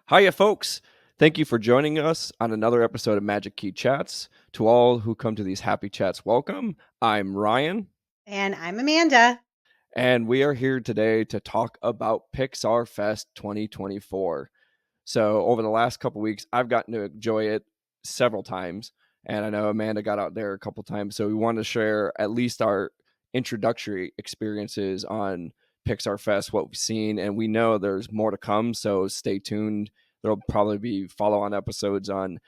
Hiya, folks. Thank you for joining us on another episode of Magic Key Chats. To all who come to these happy chats, welcome. I'm Ryan, And I'm Amanda. and we are here today to talk about Pixar Fest 2024. So, over the last couple weeks, I've gotten to enjoy it several times, and I know Amanda got out there a couple times. So, we wanted to share at least our introductory experiences on Pixar Fest, what we've seen, and we know there's more to come. So, stay tuned. There'll probably be follow on episodes on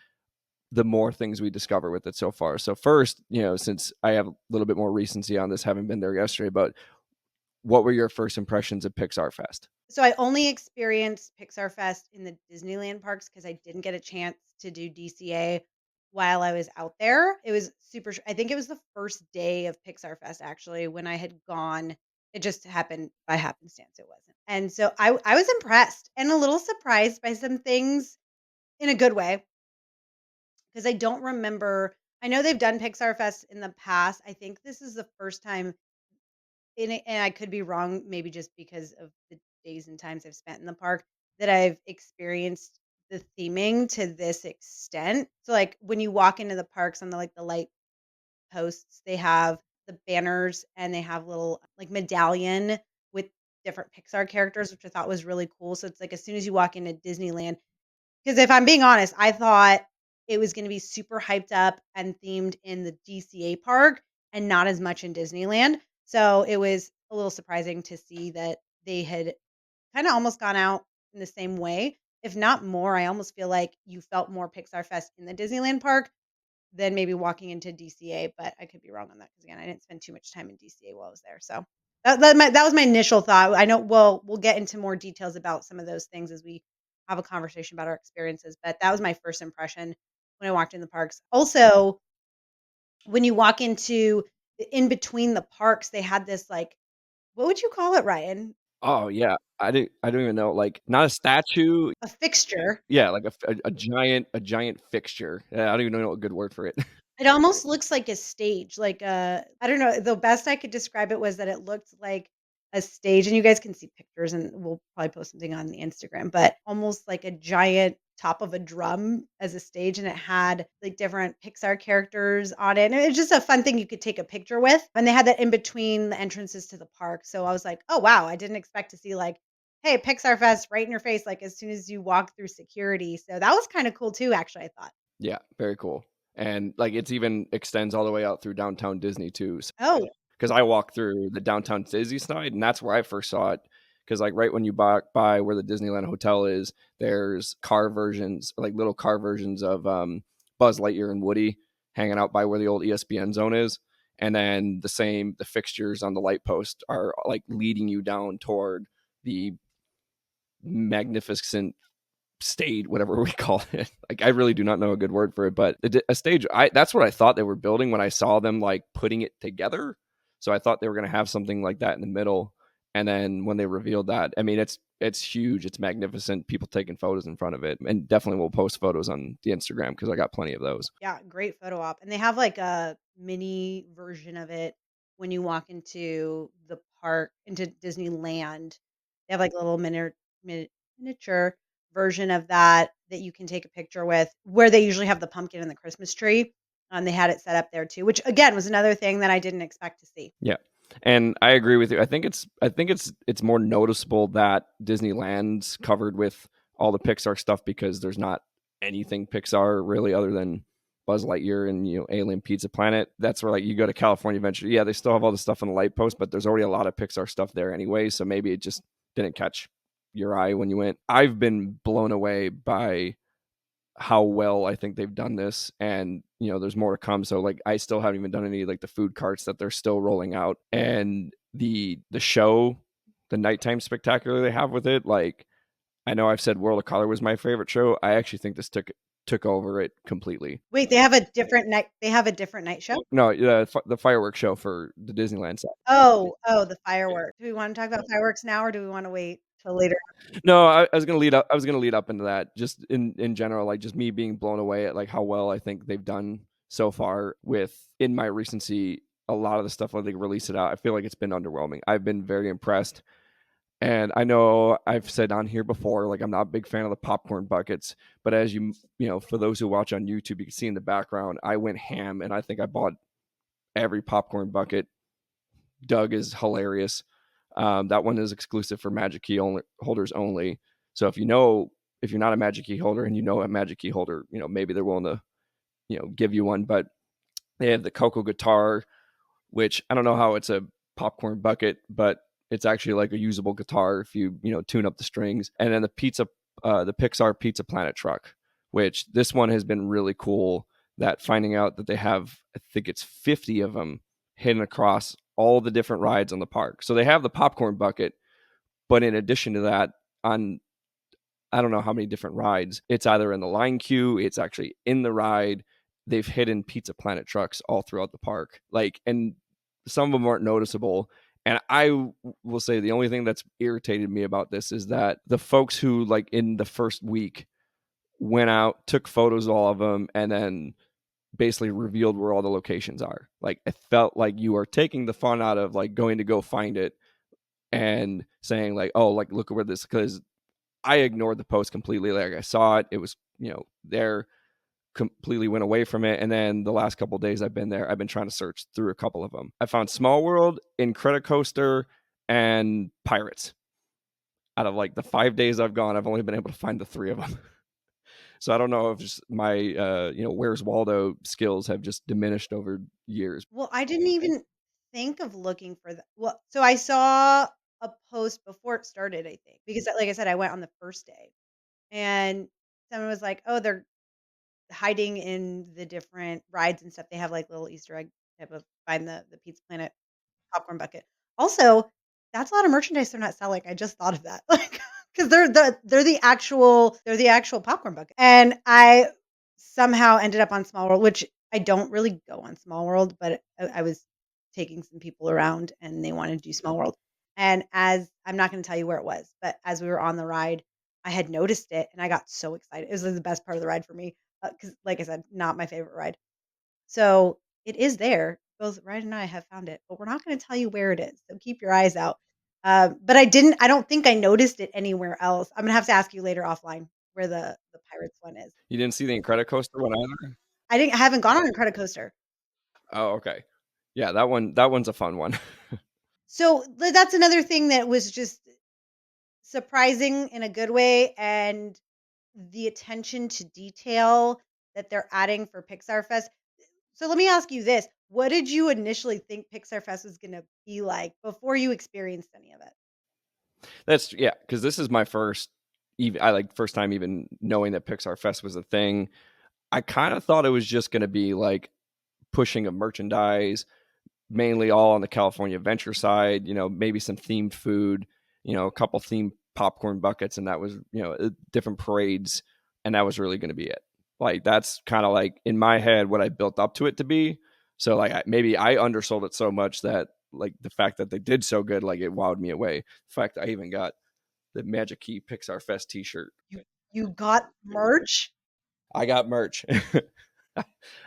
the more things we discover with it so far. So, first, since I have a little bit more recency on this, having been there yesterday, but what were your first impressions of Pixar Fest? So I only experienced Pixar Fest in the Disneyland parks because I didn't get a chance to do DCA while I was out there. It was I think it was the first day of Pixar Fest actually when I had gone. It just happened by happenstance. It wasn't. And so I was impressed and a little surprised by some things in a good way because I don't remember. I know they've done Pixar Fest in the past. I think this is the first time and I could be wrong, maybe just because of the days and times I've spent in the park, that I've experienced the theming to this extent. So, like, when you walk into the parks on the light posts, they have the banners and they have little, like, medallion with different Pixar characters, which I thought was really cool. So it's like as soon as you walk into Disneyland, because if I'm being honest, I thought it was gonna be super hyped up and themed in the DCA park and not as much in Disneyland. So it was a little surprising to see that they had kinda almost gone out in the same way, if not more. I almost feel like you felt more Pixar Fest in the Disneyland park than maybe walking into DCA, but I could be wrong on that because again, I didn't spend too much time in DCA while I was there. So that was my initial thought. I know we'll get into more details about some of those things as we have a conversation about our experiences, but that was my first impression when I walked in the parks. Also, when you walk into in between the parks, they had this, like, what would you call it, Ryan? Oh yeah, I don't even know. Like, not a statue. A fixture. Yeah, like a giant fixture. Yeah, I don't even know a good word for it. It almost looks like a stage, like a I don't know, the best I could describe it was that it looked like a stage, and you guys can see pictures, and we'll probably post something on the Instagram, but almost like a giant top of a drum as a stage, and it had, like, different Pixar characters on it, and it's just a fun thing you could take a picture with, and they had that in between the entrances to the park, so I was like, "Oh, wow, I didn't expect to see, like, hey, Pixar Fest right in your face, like, as soon as you walk through security," so that was kinda cool too, actually, I thought. Yeah, very cool. And like it's even extends all the way out through downtown Disney too. Oh, Because I walked through the downtown Disney side, and that's where I first saw it. Because like right when you walk by where the Disneyland Hotel is, there's car versions, like little car versions of Buzz Lightyear and Woody hanging out by where the old ESPN zone is. And then the fixtures on the light post are like leading you down toward the magnificent stage, whatever we call it. Like I really do not know a good word for it, but a stage. That's what I thought they were building when I saw them like putting it together. So I thought they were going to have something like that in the middle. And then when they revealed that, I mean, it's huge, it's magnificent. People taking photos in front of it, and definitely we'll post photos on the Instagram because I got plenty of those. yeah, great photo op, and they have, like, a mini version of it when you walk into Disneyland. They have, like, a little miniature version of that you can take a picture with, where they usually have the pumpkin and the Christmas tree, they had it set up there too, which again was another thing that I didn't expect to see. Yeah. And I agree with you. I think it's more noticeable that Disneyland's covered with all the Pixar stuff because there's not anything Pixar really other than Buzz Lightyear and Alien Pizza Planet. That's where like you go to California Adventure. Yeah, they still have all the stuff on the light post, but there's already a lot of Pixar stuff there anyway. So maybe it just didn't catch your eye when you went. I've been blown away by how well I think they've done this, and there's more to come. So like I still haven't even done any like the food carts that they're still rolling out, and the show, the nighttime spectacular they have with it. Like I know I've said World of Color was my favorite show. I actually think this took over it completely. Wait, they have a different night show? No, the fireworks show for the Disneyland side. Oh, the fireworks. Do we wanna talk about fireworks now, or do we wanna wait till later? No, I was gonna lead up. I was gonna lead up into that. Just in general, like just me being blown away at like how well I think they've done so far with in my recency. A lot of the stuff when they release it out, I feel like it's been underwhelming. I've been very impressed. And I know I've said on here before, like I'm not a big fan of the popcorn buckets, but as for those who watch on YouTube, you can see in the background, I went ham and I think I bought every popcorn bucket. Doug is hilarious. That one is exclusive for Magic Key holders only. So if you're not a Magic Key holder and you know a Magic Key holder, maybe they're willing to give you one. But they have the Coco guitar, which I don't know how it's a popcorn bucket, but it's actually like a usable guitar if you tune up the strings. And then the Pixar Pizza Planet truck, which this one has been really cool. That finding out that they have, I think it's 50 of them hidden across all the different rides on the park. So they have the popcorn bucket, but in addition to that, on I don't know how many different rides. It's either in the line queue, it's actually in the ride. They've hidden Pizza Planet trucks all throughout the park. And some of them aren't noticeable. And will say the only thing that's irritated me about this is that the folks who, like, in the first week went out, took photos of all of them, and then basically revealed where all the locations are. Like, it felt like you are taking the fun out of, like, going to go find it and saying, like, oh, like, look at where this, because I ignored the post completely. Like, I saw it, it was there, completely went away from it. And then the last couple of days I've been there, I've been trying to search through a couple of them. I found Small World, Incredicoaster, and Pirates. Out of like the 5 days I've gone, I've only been able to find the three of them. So I don't know if just my Where's Waldo skills have just diminished over years. Well, I didn't even think of looking for that. Well, so I saw a post before it started, I think, because like I said, I went on the first day and someone was like, "Oh, they're hiding in the different rides and stuff. They have like little Easter egg type of find the Pizza Planet popcorn bucket." Also, that's a lot of merchandise they're not selling. I just thought of that. Like, because they're the actual popcorn bucket. And I somehow ended up on Small World, which I don't really go on Small World, but I was taking some people around and they wanted to do Small World. And as I'm not going to tell you where it was, but as we were on the ride, I had noticed it and I got so excited. It was like the best part of the ride for me because, like I said, not my favorite ride. So it is there. Both Ryan and I have found it, but we're not going to tell you where it is. So keep your eyes out. But I don't think I noticed it anywhere else. I'm gonna have to ask you later offline where the Pirates one is. You didn't see the Incredicoaster one either? I haven't gone on a credit coaster. Oh, okay. Yeah, that one's a fun one. So that's another thing that was just surprising in a good way, and the attention to detail that they're adding for Pixar Fest. So let me ask you this. What did you initially think Pixar Fest was gonna be like before you experienced any of it? That's yeah, because this is my first time even knowing that Pixar Fest was a thing. I kind of thought it was just going to be like pushing of merchandise, mainly all on the California Adventure side. Maybe some themed food. A couple themed popcorn buckets, and that was different parades, and that was really going to be it. Like, that's kind of like in my head what I built up to it to be. So like maybe I undersold it so much that, like, the fact that they did so good, like, it wowed me away. In fact, I even got the Magic Key Pixar Fest T-shirt. You got merch? I got merch.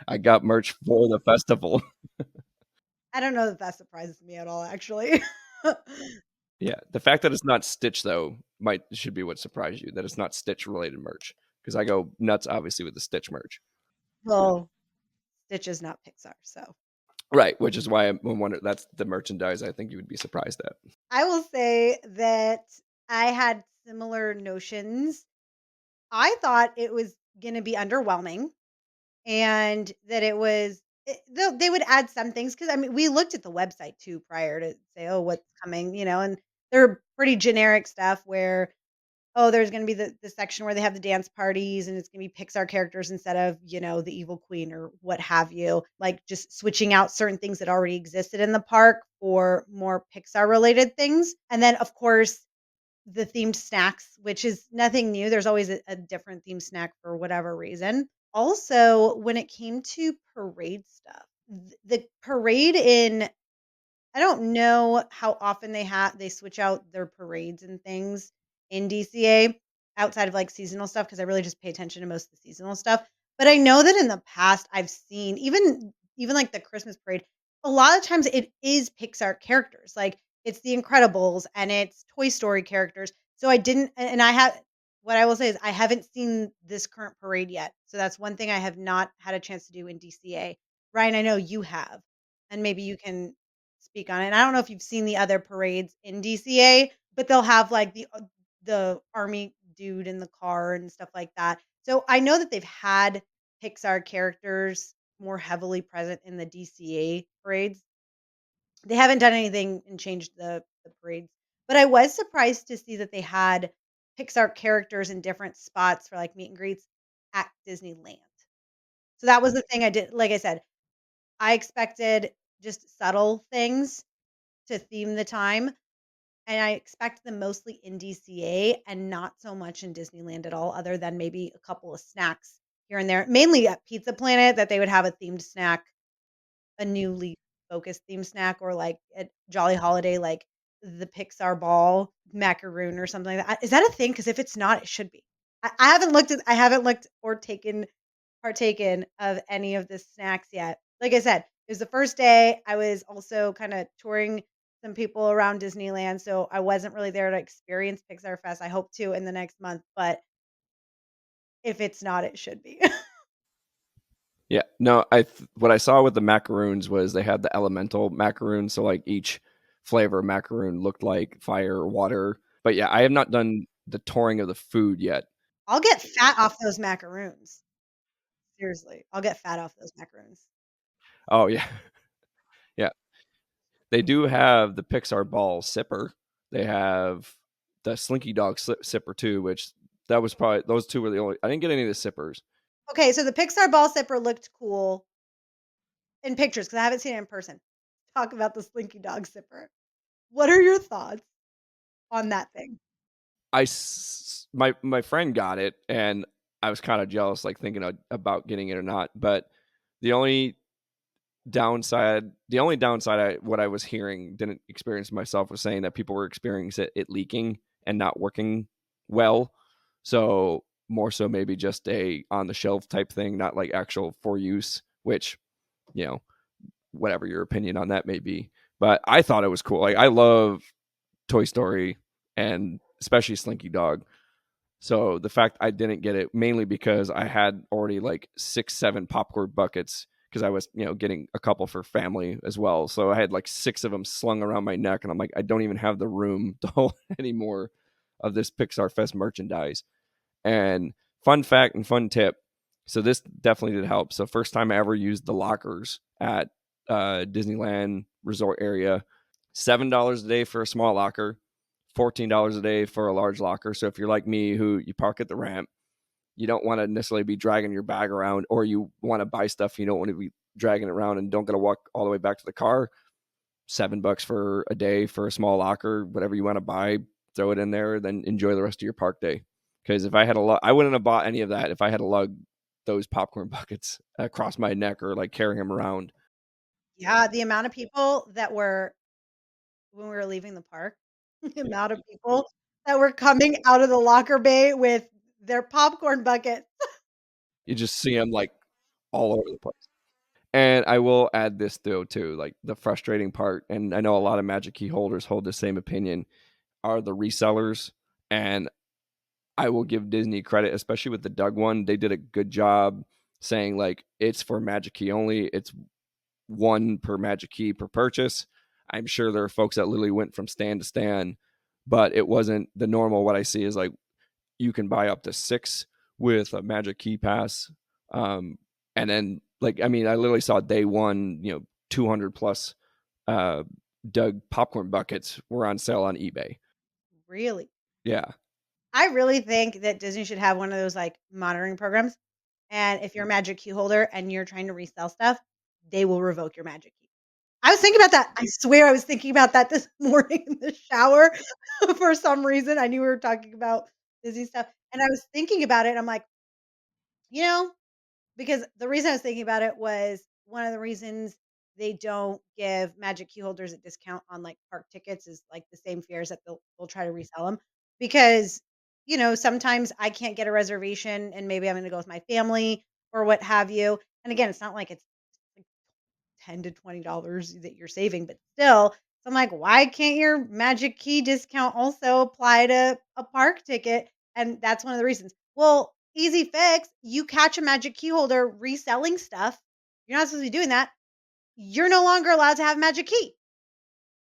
I got merch for the festival. I don't know that that surprises me at all, actually. Yeah, the fact that it's not Stitch though should be what surprised you, that it's not Stitch related merch, because I go nuts obviously with the Stitch merch. Well, Stitch is not Pixar, so Right, which is why I'm wondering, that's the merchandise I think you would be surprised at. I will say that I had similar notions. I thought it was gonna be underwhelming and that they would add some things because I mean, we looked at the website too prior to say, "Oh, what's coming?" And they're pretty generic stuff where, oh, there's gonna be the section where they have the dance parties, and it's gonna be Pixar characters instead of, the evil queen or what have you. Like, just switching out certain things that already existed in the park for more Pixar related things. And then, of course, the themed snacks, which is nothing new. There's always a different themed snack for whatever reason. Also, when it came to parade stuff, the parade in I don't know how often they switch out their parades and things in DCA outside of like seasonal stuff because I really just pay attention to most of the seasonal stuff. But I know that in the past I've seen even like the Christmas parade, a lot of times it is Pixar characters. Like It's The Incredibles and it's Toy Story characters. So I didn't and I have what I will say is I haven't seen this current parade yet. So that's one thing I have not had a chance to do in DCA. Ryan, I know you have, and maybe you can speak on it. And I don't know if you've seen the other parades in DCA, but they'll have like the army dude in the car and stuff like that. So I know that they've had Pixar characters more heavily present in the DCA parades. They haven't done anything and changed the parades, but I was surprised to see that they had Pixar characters in different spots for, like, meet and greets at Disneyland. So that was the thing I did like I said, I expected just subtle things to theme the time, and I expect them mostly in DCA and not so much in Disneyland at all, other than maybe a couple of snacks here and there. Mainly at Pizza Planet that they would have a themed snack, a newly focused theme snack, or like at Jolly Holiday, like the Pixar ball macaroon or something like that. Is that a thing? Because if it's not, it should be. I haven't looked or partaken of any of the snacks yet. Like I said, it was the first day. I was also kind of touring some people around Disneyland, so I wasn't really there to experience Pixar Fest. I hope to in the next month, but if it's not, it should be. Yeah, no, what I saw with the macaroons was they had the elemental macaroons, so like each flavor of macaroon looked like fire or water. But yeah, I have not done the touring of the food yet. I'll get fat off those macaroons. Seriously, I'll get fat off those macaroons. Oh yeah, yeah. They do have the Pixar ball sipper. They have the Slinky Dog sipper too, which that was probably those two were the only. I didn't get any of the sippers. Okay, so the Pixar ball zipper looked cool in pictures because I haven't seen it in person. Talk about the Slinky Dog zipper. What are your thoughts on that thing? My friend got it, and I was kind of jealous, like thinking about getting it or not. But the only the only downside what I was hearing, didn't experience myself, was saying that people were experiencing it leaking and not working well. So more so maybe just a on the shelf type thing, not like actual for use, which, you know, whatever your opinion on that may be. But I thought it was cool. Like I love Toy Story and especially Slinky Dog. So the fact I didn't get it mainly because I had already like 6, 7 popcorn buckets because I was, getting a couple for family as well. So I had like 6 of them slung around my neck, and I'm like, I don't even have the room to hold any more of this Pixar Fest merchandise. And fun fact and fun tip. So this definitely did help. So first time I ever used the lockers at Disneyland resort area, $7 a day for a small locker, $14 a day for a large locker. So if you're like me, who you park at the ramp, you don't want to necessarily be dragging your bag around, or you want to buy stuff you don't want to be dragging around and don't got to walk all the way back to the car. $7 for a day for a small locker, whatever you want to buy, throw it in there, then enjoy the rest of your park day. Because if I had I wouldn't have bought any of that if I had to lug those popcorn buckets across my neck or like carrying them around. Yeah, the amount of people that were when we were leaving the park, the amount of people that were coming out of the locker bay with their popcorn bucket. You just see them like all over the place. And I will add this though too, like the frustrating part, and I know a lot of Magic Key holders hold the same opinion, are the resellers. And I will give Disney credit, especially with the Doug one. They did a good job saying like it's for Magic Key only. It's one per Magic Key per purchase. I'm sure there are folks that literally went from stand to stand, but it wasn't the normal. What I see is like you can buy up to 6 with a Magic Key pass. And then like I mean, I literally saw day one, 200 plus uh, Doug popcorn buckets were on sale on eBay. Really? Yeah, I really think that Disney should have one of those, like, monitoring programs, and if you're a Magic Key holder and you're trying to resell stuff, they will revoke your Magic Key. I was thinking about that. I swear I was thinking about that this morning in the shower for some reason. I knew we were talking about Disney stuff, and I was thinking about it, and I'm like, "You know, because the reason I was thinking about it was one of the reasons they don't give Magic Key holders a discount on, like, park tickets is, like, the same fares that they'll try to resell them because, sometimes I can't get a reservation and maybe I'm gonna go with my family or what have you, and again, it's not like it's, like, $10 to $20 that you're saving, but still, So I'm like, why can't your Magic Key discount also apply to a park ticket? And that's one of the reasons. Well, easy fix. You catch a Magic Key holder reselling stuff. You're not supposed to be doing that. You're no longer allowed to have Magic Key.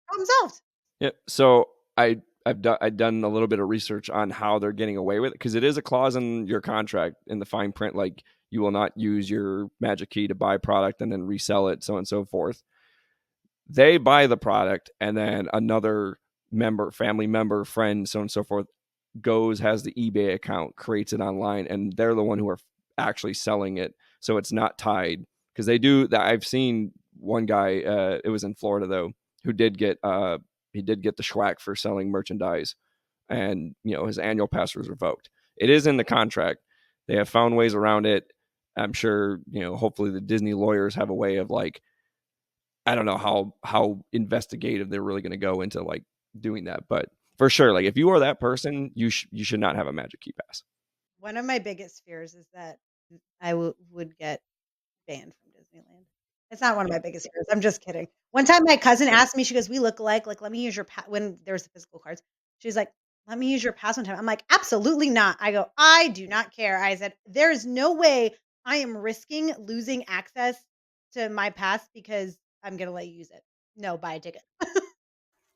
Problem solved. Yeah. So I've done a little bit of research on how they're getting away with it because it is a clause in your contract in the fine print, like you will not use your Magic Key to buy product and then resell it, so on and so forth. They buy the product, and then another member, family member, friend, so on and so forth, goes, has the eBay account, creates it online, and they're the one who are actually selling it. So it's not tied because they do that. I've seen one guy. It was in Florida though, who did get he did get the schwack for selling merchandise, and his annual pass was revoked. It is in the contract. They have found ways around it. I'm sure hopefully the Disney lawyers have a way of like, I don't know how investigative they're really going to go into like doing that, but for sure, like if you are that person, you should not have a Magic Key Pass. One of my biggest fears is that I would get banned from Disneyland. It's not one of my biggest fears. I'm just kidding. One time my cousin asked me, she goes, "We look alike. Like, let me use your when there's the physical cards." She's like, "Let me use your pass one time." I'm like, "Absolutely not." I go, "I do not care." I said, "There is no way I am risking losing access to my pass because I'm gonna let you use it. No, buy a ticket."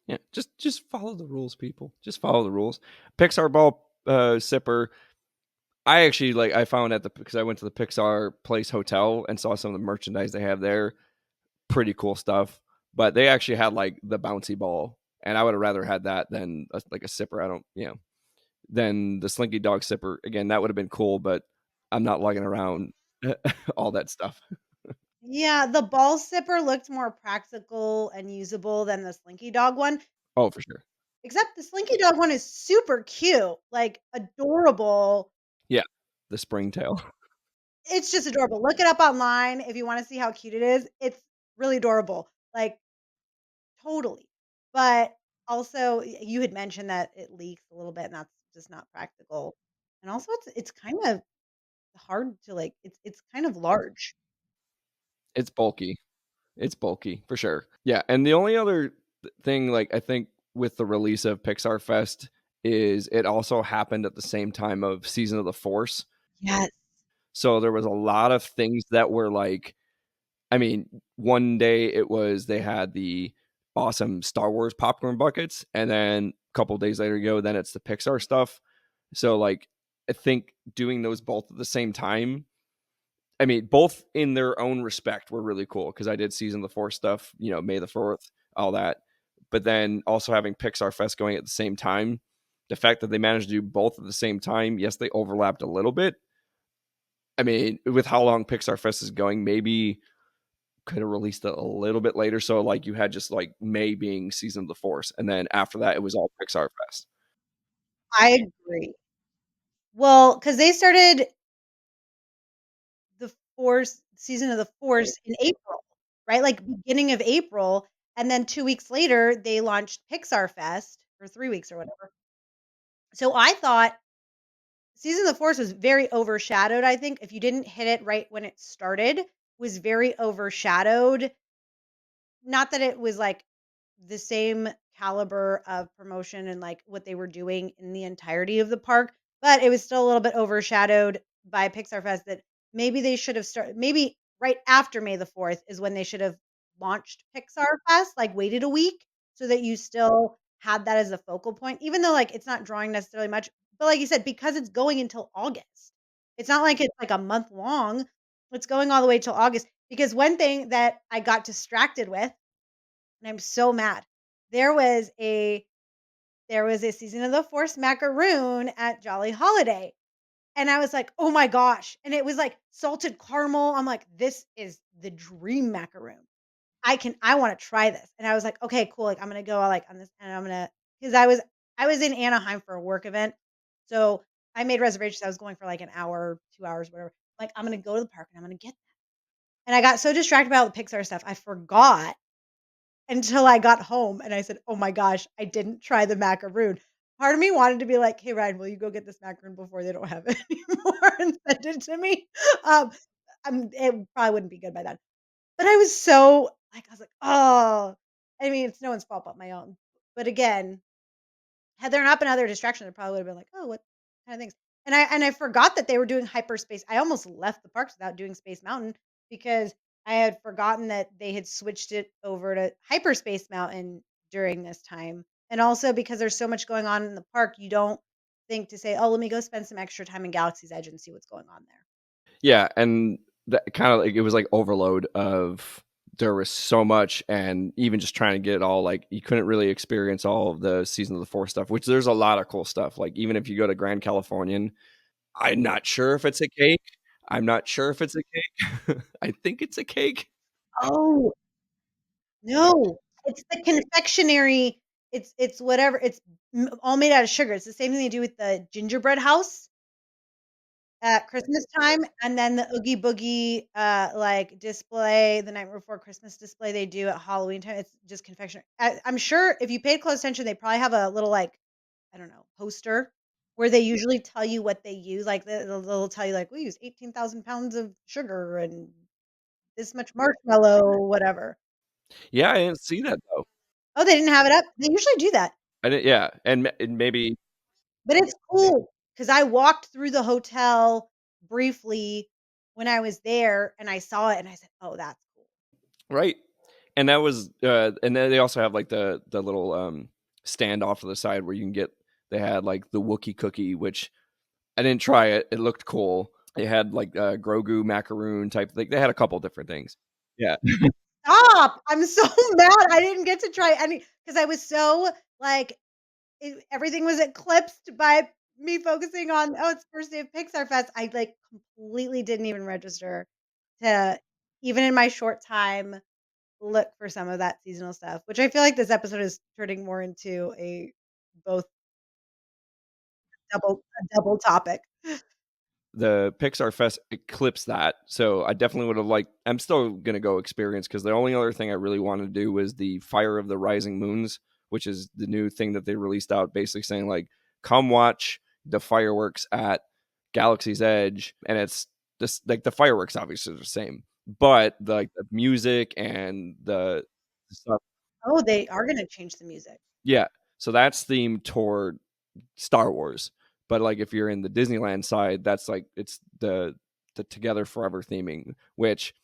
Yeah, just follow the rules, people. Just follow the rules. Pixar ball sipper. I actually like. I found at the because I went to the Pixar Place Hotel and saw some of the merchandise they have there. Pretty cool stuff. But they actually had like the bouncy ball, and I would have rather had that than like a sipper. I don't, than the Slinky Dog sipper. Again, that would have been cool, but I'm not lugging around all that stuff. Yeah, the ball sipper looked more practical and usable than the Slinky Dog one. Oh, for sure. Except the Slinky Dog one is super cute, like, adorable. Yeah, the springtail. It's just adorable. Look it up online if you wanna see how cute it is. It's really adorable, like, totally. But also, you had mentioned that it leaks a little bit, and that's just not practical. And also, it's kind of hard to, like it's kind of large. It's bulky. It's bulky for sure. Yeah, and the only other thing, like I think, with the release of Pixar Fest is it also happened at the same time of Season of the Force. Yes. So there was a lot of things that were like, I mean, one day it was they had the awesome Star Wars popcorn buckets, and then a couple days later ago, then it's the Pixar stuff. So like, I think doing those both at the same time, I mean, both in their own respect were really cool because I did Season of the Force stuff, May the 4th, all that. But then also having Pixar Fest going at the same time, the fact that they managed to do both at the same time, yes, they overlapped a little bit. I mean, with how long Pixar Fest is going, maybe could have released it a little bit later. So like you had just like May being Season of the Force, and then after that it was all Pixar Fest. I agree. Well, because they started the Force season of the Force in April, right? Like, beginning of April, and then 2 weeks later, they launched Pixar Fest, or 3 weeks or whatever. So I thought Season of the Force was very overshadowed, I think, if you didn't hit it right when it started, was very overshadowed. Not that it was, like, the same caliber of promotion and, like, what they were doing in the entirety of the park, but it was still a little bit overshadowed by Pixar Fest that maybe they should have started maybe right after May the 4th is when they should have launched Pixar Fest, like, waited a week so that you still had that as a focal point, even though, like, it's not drawing necessarily much, but like you said, because it's going until August. It's not like it's, like, a month long, it's going all the way till August, because one thing that I got distracted with, and I'm so mad. There was a there was a Season of the Force macaroon at Jolly Holiday, and I was like, "Oh my gosh," and it was, like, salted caramel. I'm like, "This is the dream macaroon. I wanna try this," and I was like, "Okay, cool, like, I'm gonna go, like, on this, and I'm gonna, because I was in Anaheim for a work event, so I made reservations. I was going for, like, an hour, 2 hours, whatever. Like, I'm gonna go to the park, and I'm gonna get that, and I got so distracted by all the Pixar stuff, I forgot until I got home and I said, "Oh my gosh, I didn't try the macaroon." Part of me wanted to be like, "Hey, Ryan, will you go get this macaroon before they don't have it anymore and send it to me?" Um, it probably wouldn't be good by then. But I was so like, I was like, "Oh." I mean, it's no one's fault but my own. But again, had there not been other distractions, I probably would have been like, "Oh, what kind of things?" And I forgot that they were doing hyperspace. I almost left the parks without doing Space Mountain because I had forgotten that they had switched it over to Hyperspace Mountain during this time. And also because there's so much going on in the park, you don't think to say, "Oh, let me go spend some extra time in Galaxy's Edge and see what's going on there." Yeah, and that kind of like it was like overload of there was so much, and even just trying to get it all, like you couldn't really experience all of the Season of the Force stuff, which there's a lot of cool stuff. Like even if you go to Grand Californian, I'm not sure if it's a cake. I'm not sure if it's a cake. I think it's a cake. Oh, no. It's the confectionery. It's whatever. It's all made out of sugar. It's the same thing they do with the gingerbread house at Christmas time, and then the Oogie Boogie, like, display, the night before Christmas display they do at Halloween time, it's just confectionery. I'm sure if you paid close attention, they probably have a little, like, I don't know, poster where they usually tell you what they use, like, they'll tell you, like, "We use 18,000 pounds of sugar and this much marshmallow," whatever. Yeah, I didn't see that though. Oh, they didn't have it up? They usually do that. I didn't. Yeah, and maybe But it's cool because I walked through the hotel briefly when I was there, and I saw it, and I said, "Oh, that's cool." right. And that was, and then they also have like the little stand off to the side where you can get. They had like the Wookiee cookie, which I didn't try it. It looked cool. They had like Grogu macaroon type. Like they had a couple different things. Yeah, Stop! I'm so mad I didn't get to try any because I was so, like, everything was eclipsed by me focusing on, "Oh, it's first day of Pixar Fest." I, like, completely didn't even register to, even in my short time, look for some of that seasonal stuff, which I feel like this episode is turning more into a both double topic. the Pixar Fest eclipsed that. So I definitely would have liked. I'm still gonna go experience because the only other thing I really wanted to do was the Fire of the Rising Moons, which is the new thing that they released out, basically saying like, come watch the fireworks at Galaxy's Edge, and it's this like the fireworks obviously are the same, but like the music and the stuff. Oh, they are gonna change the music. Yeah, so that's themed toward Star Wars. But like if you're in the Disneyland side, that's like it's the Together Forever theming, which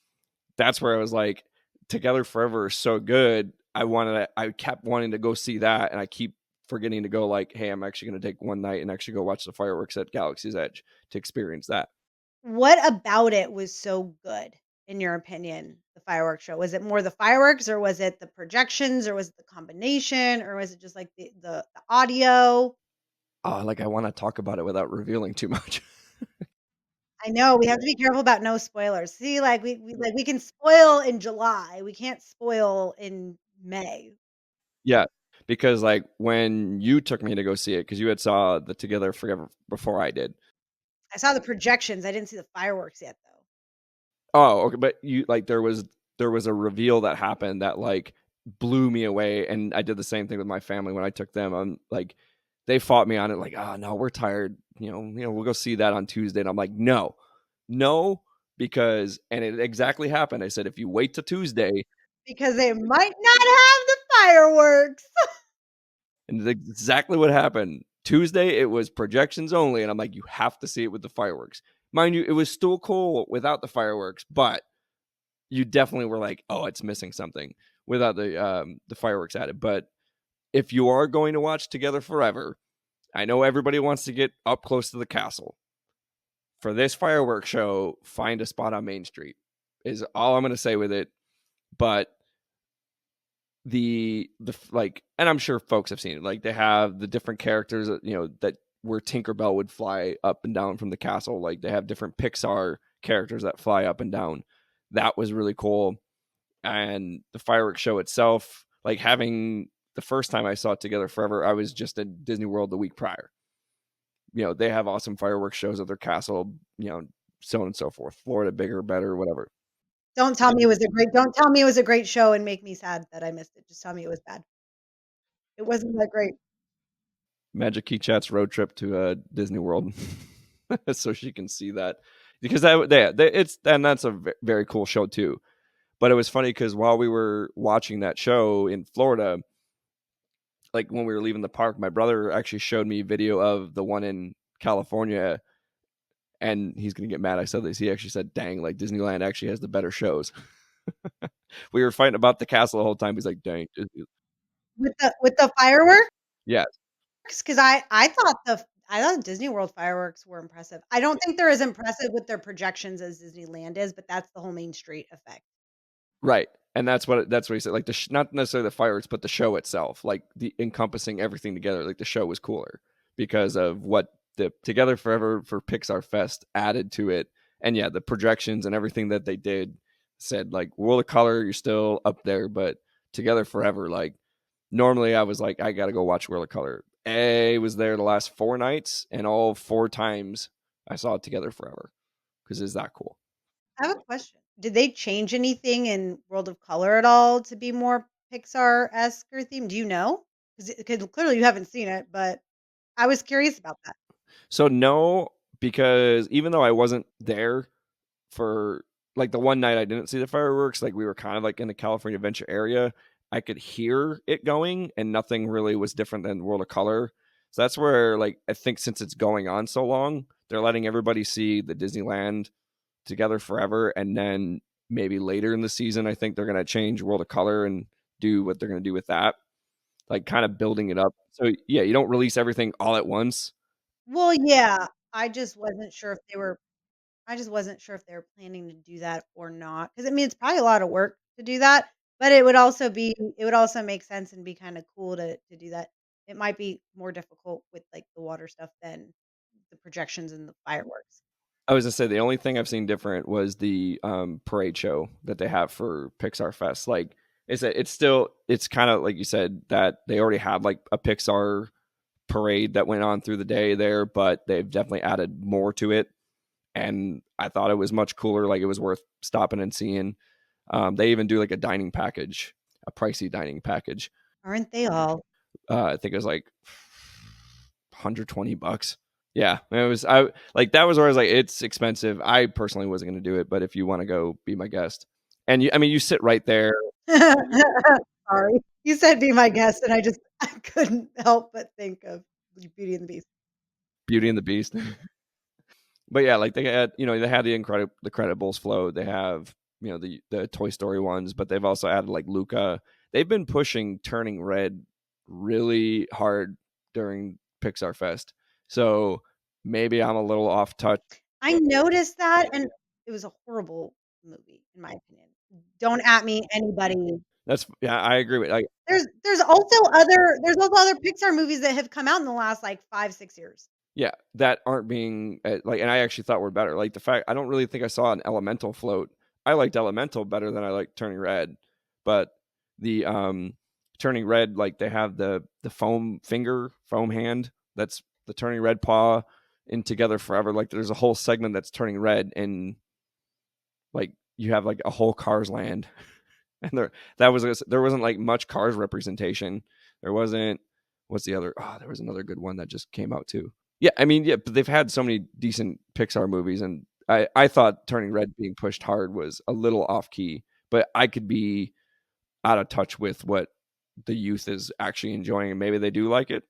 that's where I was like, Together Forever is so good. I kept wanting to go see that, and I keep forgetting to go. Like, hey, I'm actually going to take one night and actually go watch the fireworks at Galaxy's Edge to experience that. What about it was so good, in your opinion, the fireworks show? Was it more the fireworks, or was it the projections, or was it the combination, or was it just, like, the audio? Like I want to talk about it without revealing too much. I know, we have to be careful about no spoilers. See, like, we can spoil in July, we can't spoil in May. Yeah, because like when you took me to go see it, because you had saw the Together Forever before I did. I saw the projections, I didn't see the fireworks yet, though. Oh, okay, but you like there was a reveal that happened that like blew me away, and I did the same thing with my family when I took them. I'm like, they fought me on it, like, oh no, we're tired. We'll go see that on Tuesday, and I'm like, no, no, because and it exactly happened. I said, if you wait till Tuesday, Because they might not have the fireworks. and it's exactly what happened. Tuesday, it was projections only, and I'm like, you have to see it with the fireworks. Mind you, it was still cool without the fireworks, but you definitely were like, oh, it's missing something without the fireworks added. But if you are going to watch Together Forever, I know everybody wants to get up close to the castle. For this fireworks show, find a spot on Main Street is all I'm going to say with it. But the like, and I'm sure folks have seen it. Like they have the different characters that where Tinkerbell would fly up and down from the castle. Like they have different Pixar characters that fly up and down. That was really cool. And the fireworks show itself, like having the first time I saw it Together Forever, I was just at Disney World the week prior. They have awesome fireworks shows at their castle, so on and so forth. Florida, bigger, better, whatever. Don't tell me it was a great show and make me sad that I missed it. Just tell me it was bad. It wasn't that great. Magic Key Chat's road trip to Disney World, so she can see that because that it's and that's a very cool show too. But it was funny because while we were watching that show in Florida, like when we were leaving the park, my brother actually showed me video of the one in California, and he's gonna get mad I said this. He actually said, "Dang, like Disneyland actually has the better shows." We were fighting about the castle the whole time. He's like, "Dang, Disney." With the fireworks? Yeah, 'Cause I thought Disney World fireworks were impressive. I don't think they're as impressive with their projections as Disneyland is, but that's the whole Main Street effect. right. And that's what he said. Like not necessarily the fireworks, but the show itself, like the encompassing everything together. Like the show was cooler because of what the Together Forever for Pixar Fest added to it. And yeah, the projections and everything that they did said like World of Color, you're still up there, but Together Forever, like normally I was like, I gotta go watch World of Color. I was there the last 4 nights, and all 4 times I saw it Together Forever because it's that cool. I have a question. Did they change anything in World of Color at all to be more Pixar-esque or themed? Do you know? Because clearly you haven't seen it, but I was curious about that. So no, because even though I wasn't there for like the one night I didn't see the fireworks, like we were kind of like in the California Adventure area, I could hear it going, and nothing really was different than World of Color. So that's where like I think since it's going on so long, they're letting everybody see the Disneyland Together Forever, and then maybe later in the season, I think they're gonna change World of Color and do what they're gonna do with that, like kind of building it up. So yeah, you don't release everything all at once. Well, yeah, I just wasn't sure if they were planning to do that or not. Because I mean, it's probably a lot of work to do that, but it would also make sense and be kinda cool to do that. It might be more difficult with, like, the water stuff than the projections and the fireworks. I was gonna say the only thing I've seen different was the parade show that they have for Pixar Fest. Like, it's kind of like you said that they already had like a Pixar parade that went on through the day there, but they've definitely added more to it, and I thought it was much cooler. Like, it was worth stopping and seeing. They even do like a dining package, a pricey dining package. Aren't they all? I think it was like $120. Yeah, it was. I like that was where I was like, it's expensive. I personally wasn't going to do it, but if you want to go, be my guest. And I mean, you sit right there. Sorry. You said be my guest, and I couldn't help but think of Beauty and the Beast. Beauty and the Beast. But yeah, like they had the Credibles float. They have the Toy Story ones, but they've also added like Luca. They've been pushing Turning Red really hard during Pixar Fest. So maybe I'm a little off touch. I noticed that, and it was a horrible movie, in my opinion. Don't at me, anybody. That's Yeah, I agree with like There's also other Pixar movies that have come out in the last, like, 5, 6 years. yeah, that aren't being like, and I actually thought were better. Like the fact I don't really think I saw an Elemental float. I liked Elemental better than I liked Turning Red, but the Turning Red, like they have the foam hand. That's the Turning Red paw in Together Forever. Like there's a whole segment that's Turning Red, and like you have like a whole Cars land, and there wasn't like much Cars representation. There wasn't. What's the other? Oh, there was another good one that just came out too. Yeah, I mean, yeah, but they've had so many decent Pixar movies, and I thought Turning Red being pushed hard was a little off key, but I could be out of touch with what the youth is actually enjoying, and maybe they do like it.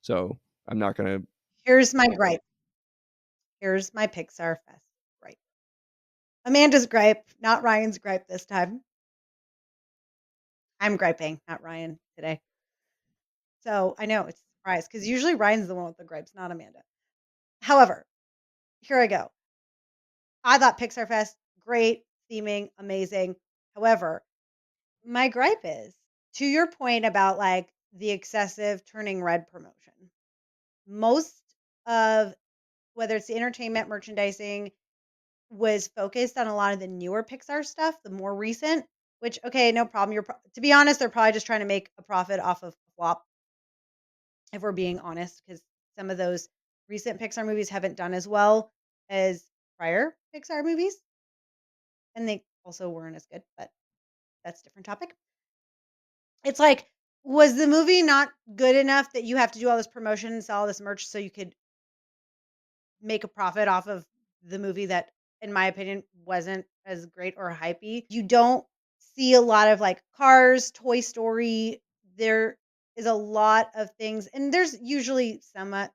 So I'm not gonna. Here's my gripe. Here's my Pixar Fest gripe. Amanda's gripe, not Ryan's gripe this time. I'm griping, not Ryan today. So, I know, it's a surprise because usually Ryan's the one with the gripes, not Amanda. However, here I go. I thought Pixar Fest, great, theming, amazing. However, my gripe is, to your point about, like, the excessive Turning Red promotion. Most of whether it's the entertainment merchandising was focused on a lot of the newer Pixar stuff, the more recent, which, okay, no problem. To be honest, they're probably just trying to make a profit off of flop, if we're being honest, because some of those recent Pixar movies haven't done as well as prior Pixar movies, and they also weren't as good, but that's a different topic. It's like, was the movie not good enough that you have to do all this promotion and sell all this merch so you could make a profit off of the movie that, in my opinion, wasn't as great or hypey? You don't. see a lot of like Cars, Toy Story. There is a lot of things, and there's usually somewhat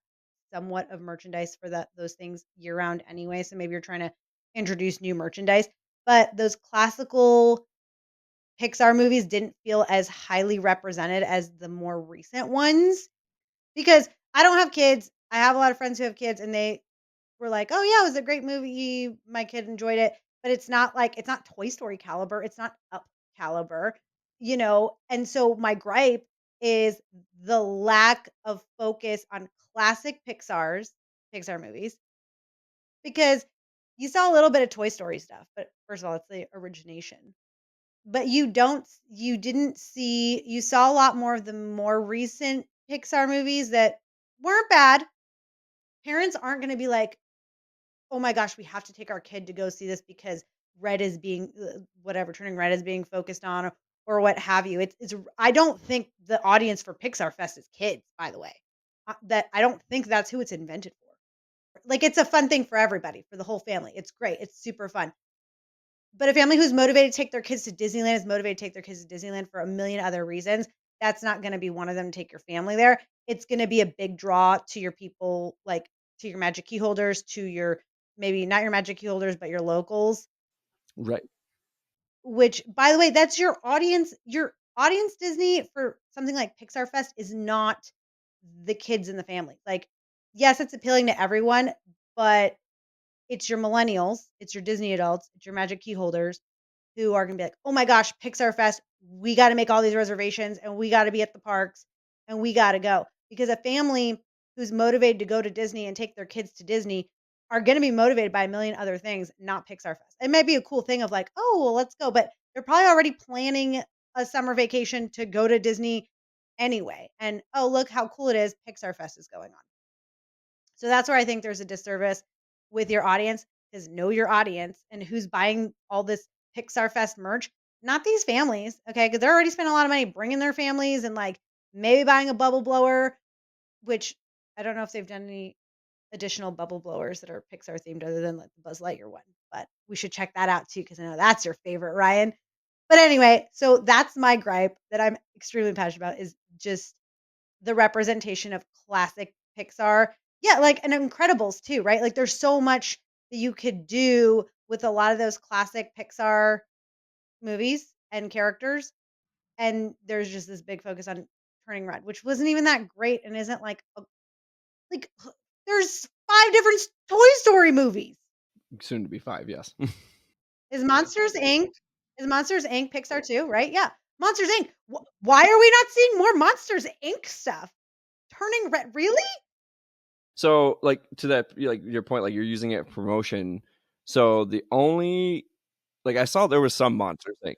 of merchandise for those things year round anyway. So maybe you're trying to introduce new merchandise, but those classical Pixar movies didn't feel as highly represented as the more recent ones because I don't have kids. I have a lot of friends who have kids, and they were like, "Oh yeah, it was a great movie. My kid enjoyed it." But it's not like it's not Toy Story caliber. It's not Up caliber, you know. And so my gripe is the lack of focus on classic Pixar movies because you saw a little bit of Toy Story stuff, but first of all, it's the origination. But you saw a lot more of the more recent Pixar movies that weren't bad. Parents aren't going to be like, "Oh my gosh, we have to take our kid to go see this because red is being whatever, turning red is being focused on or what have you." It's I don't think the audience for Pixar Fest is kids, by the way. That I don't think that's who it's invented for. Like it's a fun thing for everybody, for the whole family. It's great. It's super fun. But a family who's motivated to take their kids to Disneyland is motivated to take their kids to Disneyland for a million other reasons. That's not gonna be one of them to take your family there. It's gonna be a big draw to your people, like, to your Magic Key holders, to your maybe not your Magic Key holders, but your locals, Right. which, by the way, that's your audience. Your audience Disney for something like Pixar Fest is not the kids in the family. Like, yes, it's appealing to everyone, but it's your millennials, it's your Disney adults, it's your Magic Key holders who are gonna be like, "Oh my gosh, Pixar Fest, we gotta make all these reservations and we gotta be at the parks and we gotta go." Because a family who's motivated to go to Disney and take their kids to Disney are gonna be motivated by a million other things, not Pixar Fest. It might be a cool thing of like, "Oh, well, let's go," but they're probably already planning a summer vacation to go to Disney anyway. And, "Oh, look how cool it is, Pixar Fest is going on." So that's where I think there's a disservice with your audience is know your audience and who's buying all this Pixar Fest merch. Not these families, okay? Because they're already spending a lot of money bringing their families and like maybe buying a bubble blower, which I don't know if they've done any additional bubble blowers that are Pixar themed other than like the Buzz Lightyear one. But we should check that out too because I know that's your favorite, Ryan. But anyway, so that's my gripe that I'm extremely passionate about is just the representation of classic Pixar. Yeah, like and Incredibles too, right? Like there's so much that you could do with a lot of those classic Pixar movies and characters. And there's just this big focus on Turning Red, which wasn't even that great and isn't like there's five different Toy Story movies. Soon to be 5, yes. Is Monsters Inc. Is Monsters Inc. Pixar too, right? Yeah. Monsters Inc. Why are we not seeing more Monsters Inc. stuff? Turning Red, really? So, like, to that, like, your point, like, you're using it for promotion. So, the only like, I saw there was some Monsters Inc.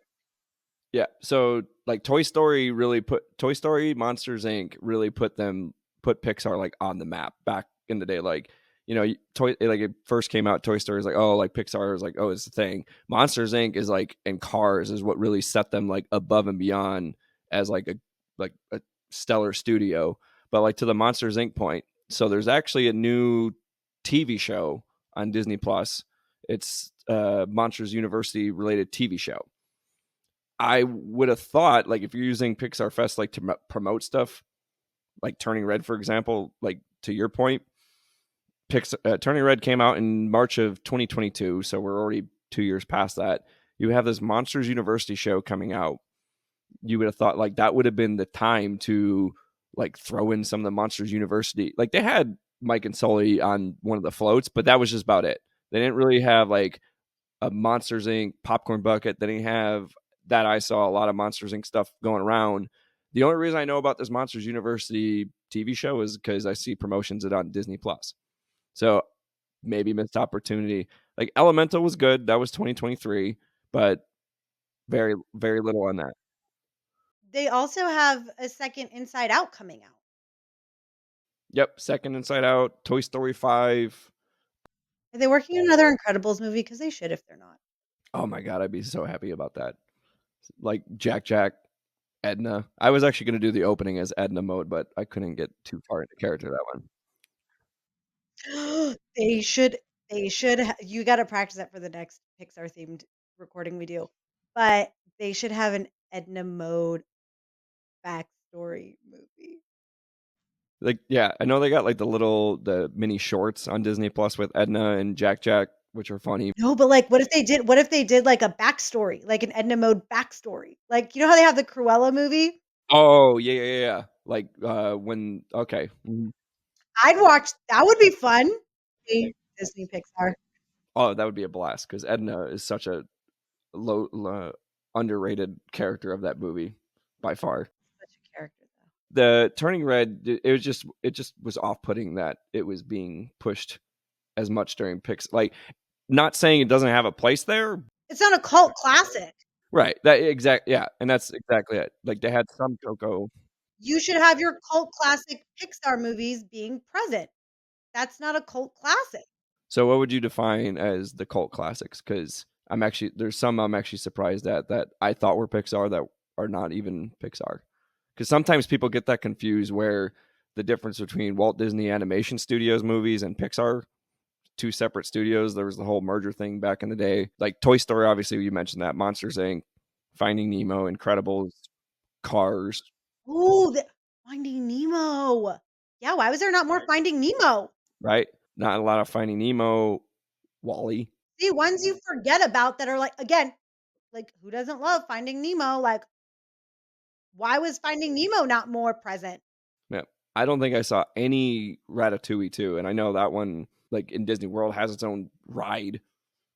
Yeah. So like Toy Story, Monsters Inc. really put Pixar like on the map back in the day. Like, Toy like it first came out, Toy Story is like, oh, like Pixar is like, oh, it's the thing. Monsters Inc. is like and Cars is what really set them like above and beyond as like a stellar studio. But like to the Monsters Inc. point, so there's actually a new TV show on Disney Plus. It's Monsters University related TV show. I would have thought, like, if you're using Pixar Fest, like, to promote stuff, like Turning Red, for example, like, to your point, Turning Red came out in March of 2022, so we're already 2 years past that. You have this Monsters University show coming out. You would have thought, like, that would have been the time to, like, throw in some of the Monsters University. Like, they had Mike and Sully on one of the floats, but that was just about it. They didn't really have, like, a Monsters Inc. popcorn bucket. They didn't have that. I saw a lot of Monsters Inc. stuff going around. The only reason I know about this Monsters University TV show is because I see promotions it on Disney Plus. So maybe missed opportunity. Like Elemental was good. That was 2023, but very very little on that. They also have a second Inside Out coming out. Yep, second Inside Out, Toy Story 5. Are they working on another Incredibles movie? Because they should if they're not. Oh my god, I'd be so happy about that. Like Jack, Edna. I was actually going to do the opening as Edna mode, but I couldn't get too far into character that one. They should you gotta practice that for the next Pixar themed recording we do. But They should have an Edna Mode backstory movie. Like, yeah, I know they got like the mini shorts on Disney Plus with Edna and Jack Jack, which are funny. No, but, like, what if they did, like, a backstory, like an Edna Mode backstory? Like, you know how they have the Cruella movie? Oh, yeah, yeah, yeah, yeah. Like, when okay. Mhm. I'd watch that would be fun. Hey, Disney Pixar. Oh, that would be a blast because Edna is such a underrated character of that movie by far. Such a character, though. The Turning Red, it just was off-putting that it was being pushed as much during Pix. Like, not saying it doesn't have a place there. It's not a cult classic. Right. Yeah, and that's exactly it. Like, they had some Coco. You should have your cult classic Pixar movies being present. That's not a cult classic. So what would you define as the cult classics? Because there's some I'm actually surprised at that I thought were Pixar that are not even Pixar. Because sometimes people get that confused where the difference between Walt Disney Animation Studios movies and Pixar, two separate studios. There was the whole merger thing back in the day. Like Toy Story, obviously you mentioned that, Monsters Inc., Finding Nemo, Incredibles, Cars, Ooh, Finding Nemo. Yeah, why was there not more Finding Nemo? right? Not a lot of Finding Nemo, Wally. See, ones you forget about that are like, again, like, who doesn't love Finding Nemo? Like, why was Finding Nemo not more present? Yeah. I don't think I saw any Ratatouille too, and I know that one, like in Disney World, has its own ride.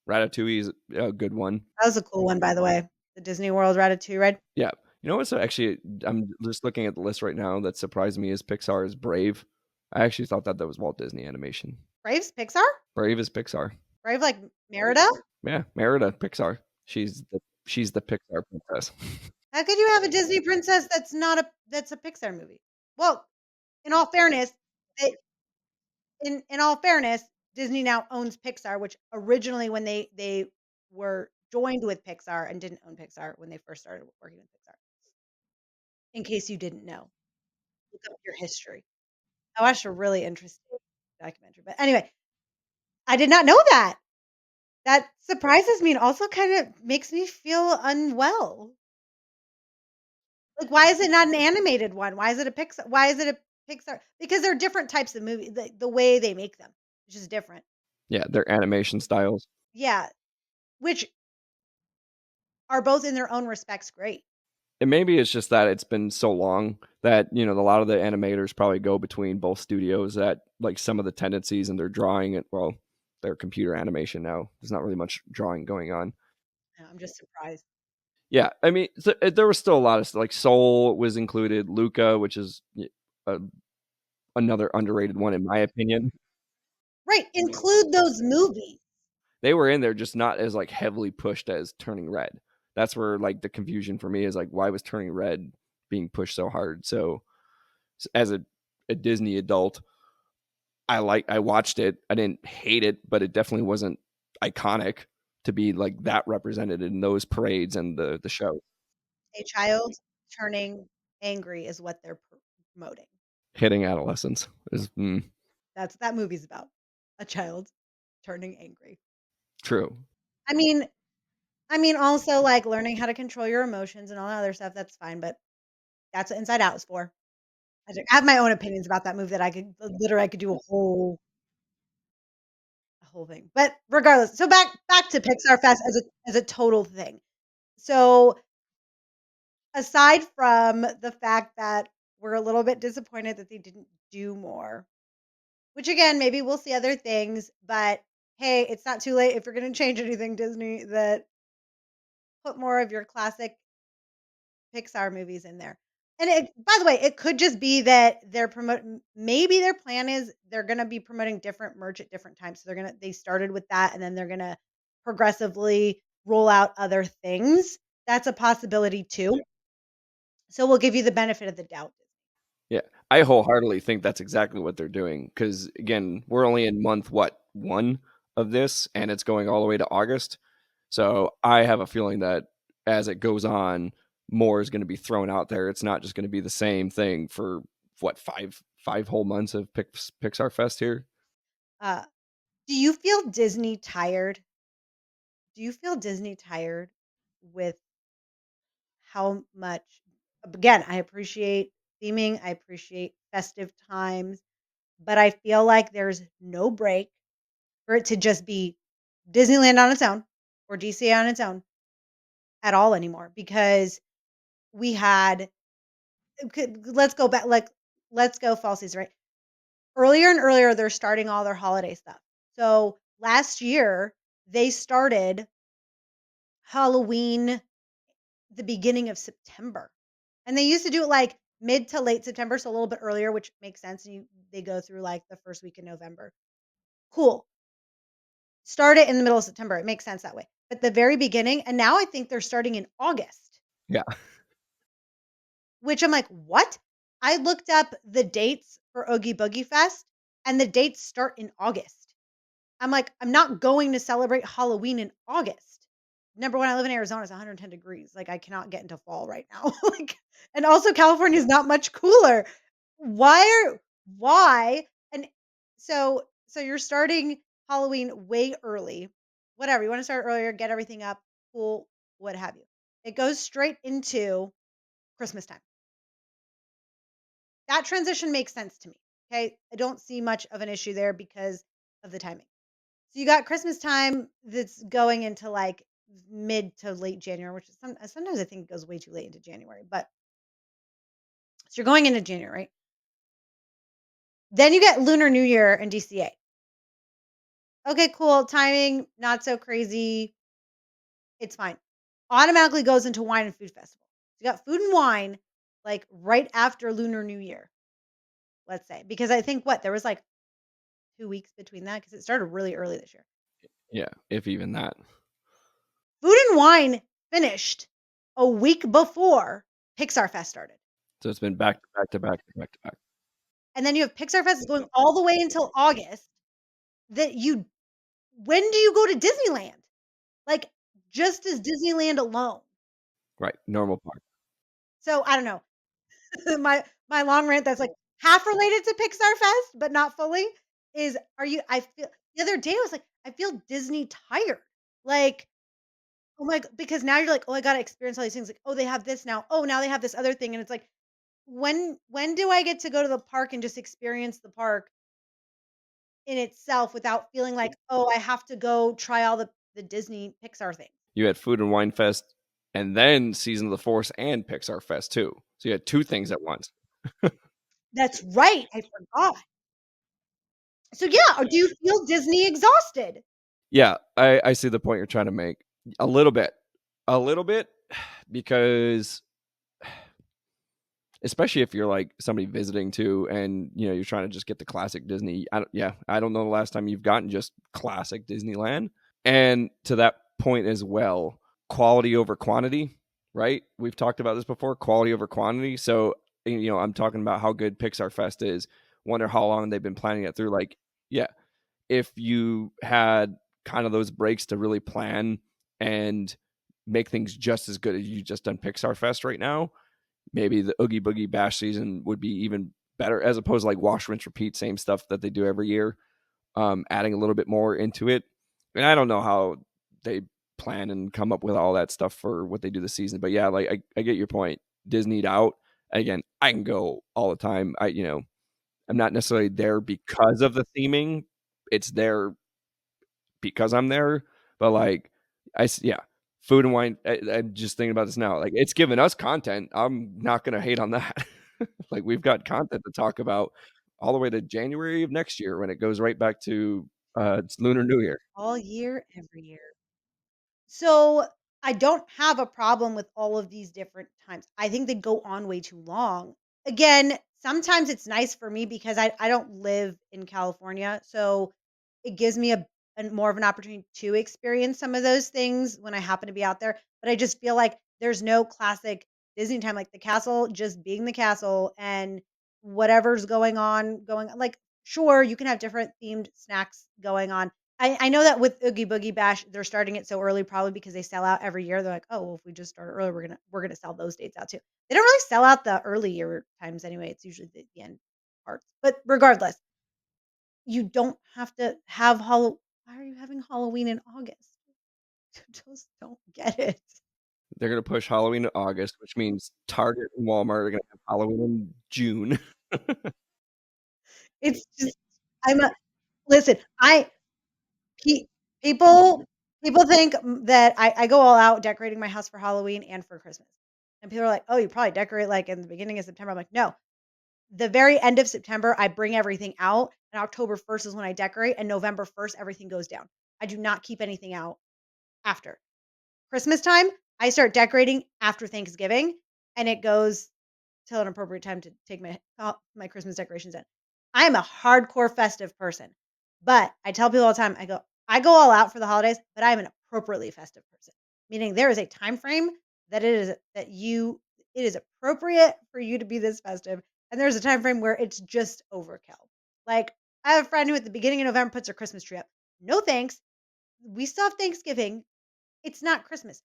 Ratatouille is a good one. That was a cool one, by the way. The Disney World Ratatouille ride. Yeah. You know what's actually, I'm just looking at the list right now that surprised me is Pixar is Brave. I actually thought that was Walt Disney Animation. Brave's Pixar? Brave is Pixar. Brave like Merida? Yeah, Merida, Pixar. She's the Pixar princess. How could you have a Disney princess that's a Pixar movie? Well, in all fairness, they, in all fairness, Disney now owns Pixar, which originally when they were joined with Pixar and didn't own Pixar when they first started working with Pixar. In case you didn't know, look up your history. I watched a really interesting documentary, but anyway, I did not know that. That surprises me and also kind of makes me feel unwell. Like, why is it not an animated one? Why is it a Pixar? Why is it a Pixar? Because they're different types of movie. The way they make them, which is different. Yeah, their animation styles. Yeah, which are both in their own respects great. And maybe it's just that it's been so long that a lot of the animators probably go between both studios that like some of the tendencies and their drawing it well their computer animation now there's not really much drawing going on. I'm just surprised. Yeah, I mean there was still a lot of like Soul was included, Luca, which is uh, another underrated one in my opinion. Right, include those movies. They were in there, just not as like heavily pushed as Turning Red. That's where like the confusion for me is like, why was Turning Red being pushed so hard? So as a Disney adult, I watched it. I didn't hate it, but it definitely wasn't iconic to be like that represented in those parades and the show. A child turning angry is what they're promoting. Hitting adolescence is That's what that movie's about. A child turning angry. true. I mean, also like learning how to control your emotions and all that other stuff. That's fine, but that's what Inside Out is for. I have my own opinions about that movie that I could do a whole thing. But regardless, so back to Pixar Fest as a total thing. So aside from the fact that we're a little bit disappointed that they didn't do more, which again, maybe we'll see other things, but hey, it's not too late if you're going to change anything, Disney, that put more of your classic Pixar movies in there. And by the way, it could just be that they're promoting. Maybe their plan is they're going to be promoting different merch at different times. So they started with that, and then they're going to progressively roll out other things. That's a possibility too. So we'll give you the benefit of the doubt. Yeah, I wholeheartedly think that's exactly what they're doing. Because again, we're only in month one of this, and it's going all the way to August. So I have a feeling that as it goes on, more is going to be thrown out there. It's not just going to be the same thing for what five whole months of Pixar Fest here. Uh, do you feel Disney tired? Do you feel Disney tired with how much, again, I appreciate theming, I appreciate festive times, but I feel like there's no break for it to just be Disneyland on its own or DCA on its own at all anymore because we had let's go back, like, let's go fall season, right? Earlier and earlier, they're starting all their holiday stuff. So last year, they started Halloween the beginning of September. And they used to do it like mid to late September, so a little bit earlier, which makes sense. And they go through like the first week in November. Cool. Start it in the middle of September. It makes sense that way. But the very beginning, and now I think they're starting in August, Yeah. which I'm like, what? I looked up the dates for Oogie Boogie Fest, and the dates start in August. I'm like, I'm not going to celebrate Halloween in August. Number one, I live in Arizona, it's 110 degrees. Like, I cannot get into fall right now. Like, and also California is not much cooler. Why? And so you're starting Halloween way early. Whatever. You want to start earlier, get everything up, cool, what have you. It goes straight into Christmas time. That transition makes sense to me. Okay. I don't see much of an issue there because of the timing. So you got Christmas time that's going into like mid to late January, which is sometimes I think it goes way too late into January. But so you're going into January, right? Then you get Lunar New Year and DCA. Okay, cool. Timing, not so crazy. It's fine. Automatically goes into Wine and Food Festival. So you got food and wine like right after Lunar New Year, let's say. Because I think there was like 2 weeks between that because it started really early this year. Yeah, if even that. Food and wine finished a week before Pixar Fest started. So it's been back to back to back to back to back. And then you have Pixar Fest going all the way until August. That you When do you go to Disneyland? Like, just as Disneyland alone. Right. Normal part. So I don't know. My long rant that's like half related to Pixar Fest, but not fully, is are you I feel the other day I was like, I feel Disney tired. Like, oh my because now you're like, oh, I gotta experience all these things. Like, oh, they have this now. Oh, now they have this other thing. And it's like, when do I get to go to the park and just experience the park in itself without feeling like, "Oh, I have to go try all the Disney Pixar things." You had Food and Wine Fest and then Season of the Force and Pixar Fest too. So you had two things at once. That's right, I forgot. So, yeah, do you feel Disney exhausted? Yeah, I see the point you're trying to make. A little bit. A little bit because especially if you're like somebody visiting too and you're trying to just get the classic Disney. I don't know the last time you've gotten just classic Disneyland. And to that point as well, quality over quantity, right? We've talked about this before, quality over quantity. So, I'm talking about how good Pixar Fest is. Wonder how long they've been planning it through. Like, yeah, if you had kind of those breaks to really plan and make things just as good as you just done Pixar Fest right now, maybe the Oogie Boogie Bash season would be even better as opposed to like wash, rinse, repeat, same stuff that they do every year, adding a little bit more into it. And I don't know how they plan and come up with all that stuff for what they do this season. But yeah, like I get your point. Disneyed out. Again, I can go all the time. I'm not necessarily there because of the theming. It's there because I'm there. But like, yeah, food and wine. I'm just thinking about this now. Like, it's given us content. I'm not gonna hate on that. Like, we've got content to talk about all the way to January of next year when it goes right back to it's Lunar New Year. All year, every year. So, I don't have a problem with all of these different times. I think they go on way too long. Again, sometimes it's nice for me because I don't live in California, so it gives me a more of an opportunity to experience some of those things when I happen to be out there, but I just feel like there's no classic Disney time, like the castle just being the castle and whatever's going on, like, sure, you can have different themed snacks going on. I know that with Oogie Boogie Bash, they're starting it so early probably because they sell out every year. They're like, "Oh, well, if we just start early, we're gonna sell those dates out too." They don't really sell out the early year times anyway. It's usually the end parts. But regardless, you don't have to have Why are you having Halloween in August? Just don't get it. They're gonna push Halloween to August, which means Target and Walmart are gonna have Halloween in June. It's just I'm a listen, I pe people people think that I go all out decorating my house for Halloween and for Christmas. And people are like, "Oh, you probably decorate like in the beginning of September." I'm like, "No. The very end of September, I bring everything out, and October 1st is when I decorate, and November 1st, everything goes down. I do not keep anything out after. Christmas time, I start decorating after Thanksgiving, and it goes till an appropriate time to take my Christmas decorations in. I am a hardcore festive person, but I tell people all the time, I go all out for the holidays, but I'm an appropriately festive person. Meaning there is a time frame that it is appropriate for you to be this festive, and there's a time frame where it's just overkill. Like I have a friend who at the beginning of November puts her Christmas tree up. No thanks. We still have Thanksgiving. It's not Christmas.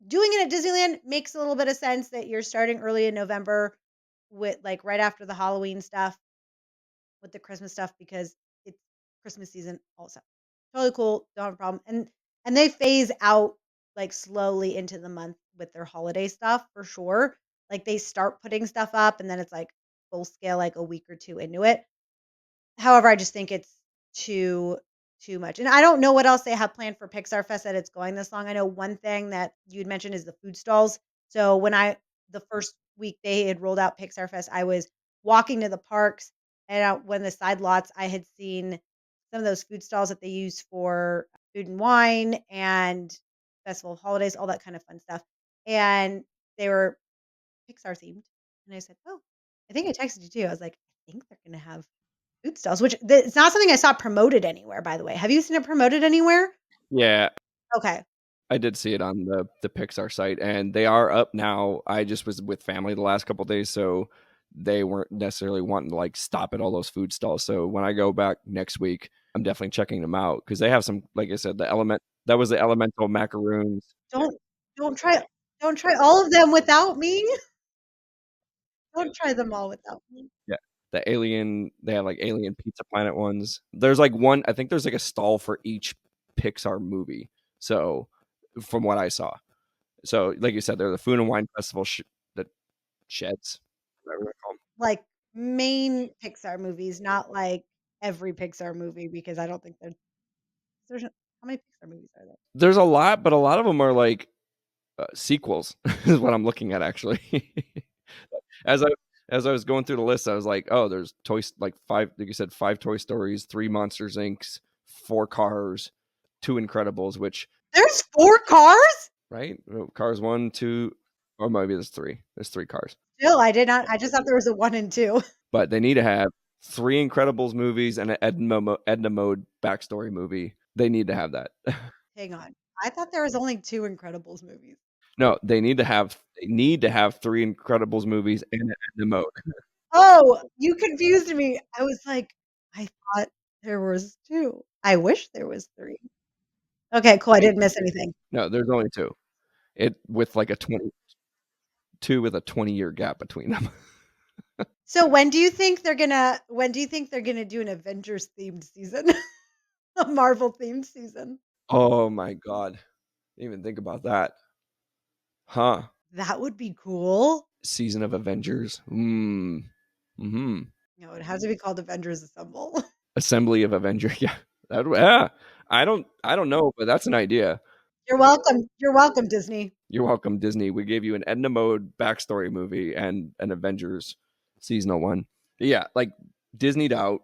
Doing it at Disneyland makes a little bit of sense that you're starting early in November with like right after the Halloween stuff with the Christmas stuff because it's Christmas season also. Totally cool, don't have a problem. And they phase out like slowly into the month with their holiday stuff for sure. Like they start putting stuff up and then it's like full scale like a week or two into it. However, I just think it's too too much. And I don't know what else they have planned for Pixar Fest that it's going this long. I know one thing that you'd mentioned is the food stalls. So the first week they had rolled out Pixar Fest, I was walking to the parks and out when the side lots I had seen some of those food stalls that they use for food and wine and festival of holidays, all that kind of fun stuff. And they were Pixar themed. And I said, "Oh, I think I texted you too." I was like, "I think they're going to have food stalls," which it's not something I saw promoted anywhere, by the way. Have you seen it promoted anywhere? Yeah, Okay. I did see it on the Pixar site, and they are up now. I just was with family the last couple days, so they weren't necessarily wanting to like stop at all those food stalls. So when I go back next week, I'm definitely checking them out because they have some, like I said, the element that was the elemental macaroons. Don't don't try don't try all of them without me. Don't try them all without me. Yeah, the alien. They have like alien Pizza Planet ones. There's like one. I think there's like a stall for each Pixar movie. So from what I saw, so like you said, they're the Food and Wine Festival that sheds. Whatever they're called. Like main Pixar movies, not like every Pixar movie because I don't think how many Pixar movies are there? There's a lot, but a lot of them are like sequels. Is what I'm looking at actually. as I as I was going through the list, I was like, oh, there's toys like five, like you said, five Toy Stories, three Monsters Inc., four Cars, two Incredibles, which There's 4 cars? right, Cars one, two, or maybe there's three. There's three Cars, Still, I did not I just thought there was a 1 and 2. but they need to have three Incredibles movies and an Edna Mode backstory movie. They need to have that. Hang on. I thought there was only 2 Incredibles movies. No, they need to have three Incredibles movies and an Edna Mode. Oh, you confused me. I was like, I thought there was 2. I wish there was 3. Okay, cool. I didn't miss anything. No, there's only two. It with like a 22 with a 20-year gap between them. So when do you think they're gonna do an Avengers themed season? A Marvel themed season? Oh my god. Didn't even think about that. Huh. That would be cool. Season of Avengers. Mm. Hmm. No, it has to be called Avengers Assemble. Assembly of Avengers. Yeah. Yeah. I don't know, but that's an idea. You're welcome. You're welcome, Disney. You're welcome, Disney. We gave you an Edna Mode backstory movie and an Avengers seasonal one. Yeah, like Disneyed out.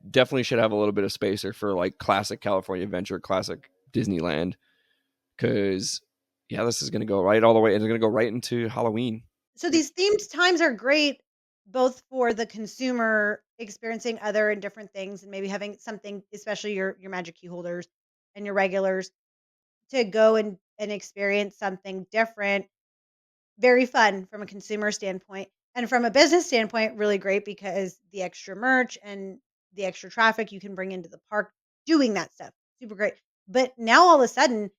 Definitely should have a little bit of spacer for like classic California Adventure, classic Disneyland. Cause yeah, this is gonna go right all the way. It's gonna go right into Halloween. So these themed times are great both for the consumer experiencing other and different things and maybe having something, especially your magic key holders and your regulars, to go and experience something different. Very fun from a consumer standpoint. And from a business standpoint, really great because the extra merch and the extra traffic you can bring into the park doing that stuff. Super great. But now all of a sudden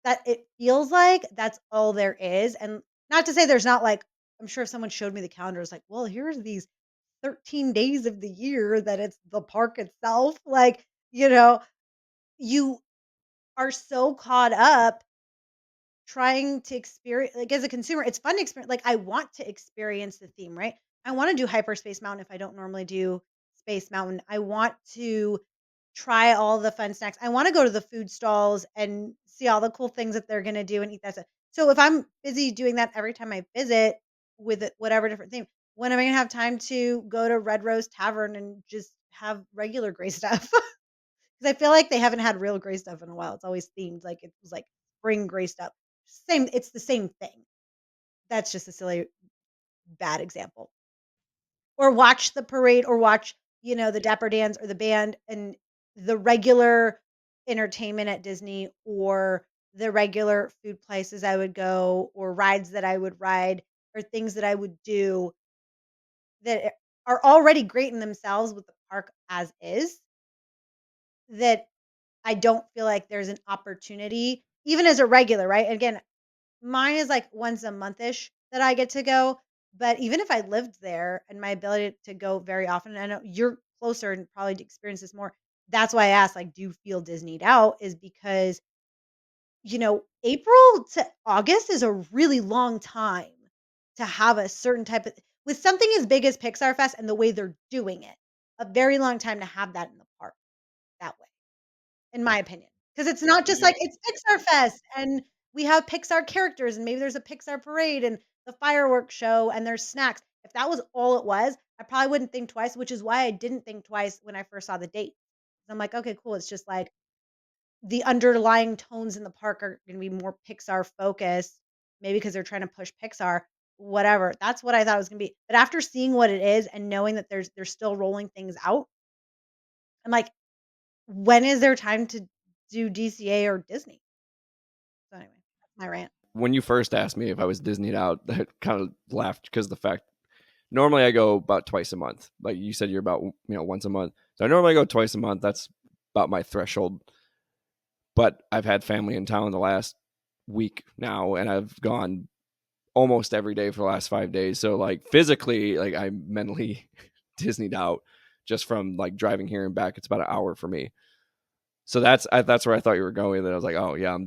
that it feels like that's all there is. And not to say there's not like, I'm sure if someone showed me the calendar, it's like, well, here's these 13 days of the year that it's the park itself. Like, you know, you are so caught up trying to experience, like, as a consumer, it's fun to experience. Like, I want to experience the theme, right? I want to do Hyperspace Mountain if I don't normally do Space Mountain. I want to try all the fun snacks. I want to go to the food stalls and see all the cool things that they're going to do and eat that stuff. So if I'm busy doing that every time I visit with whatever different theme, when am I going to have time to go to Red Rose Tavern and just have regular gray stuff? Because I feel like they haven't had real gray stuff in a while. It's always themed like it was like spring gray stuff. Same, it's the same thing. That's just a silly bad example. Or watch the parade or watch, the Dapper Dans or the band and the regular entertainment at Disney or the regular food places I would go or rides that I would ride or things that I would do that are already great in themselves with the park as is, that I don't feel like there's an opportunity, even as a regular, right? Again, mine is like once a month-ish that I get to go, but even if I lived there and my ability to go very often, and I know you're closer and probably to experience this more. That's why I asked, like, do you feel Disneyed out? Is because, April to August is a really long time to have a certain type of with something as big as Pixar Fest and the way they're doing it, a very long time to have that in the park that way. In my opinion, because it's not just like it's Pixar Fest, and we have Pixar characters, and maybe there's a Pixar parade and the fireworks show, and there's snacks. If that was all it was, I probably wouldn't think twice, which is why I didn't think twice when I first saw the date. I'm like, "Okay, cool, it's just like the underlying tones in the park are gonna be more Pixar focused, maybe because 'cause they're trying to push Pixar, whatever." That's what I thought it was gonna be. But after seeing what it is and knowing that they're still rolling things out, I'm like, when is there time to do DCA or Disney? So anyway, that's my rant. When you first asked me if I was Disneyed out, I kind of laughed because the fact normally I go about twice a month. Like you said, you're about once a month. So I normally go twice a month. That's about my threshold. But I've had family in town the last week now, and I've gone almost every day for the last 5 days. So like physically, like I'm mentally Disneyed out just from like driving here and back. It's about an hour for me. So that's where I thought you were going. That I was like, oh yeah,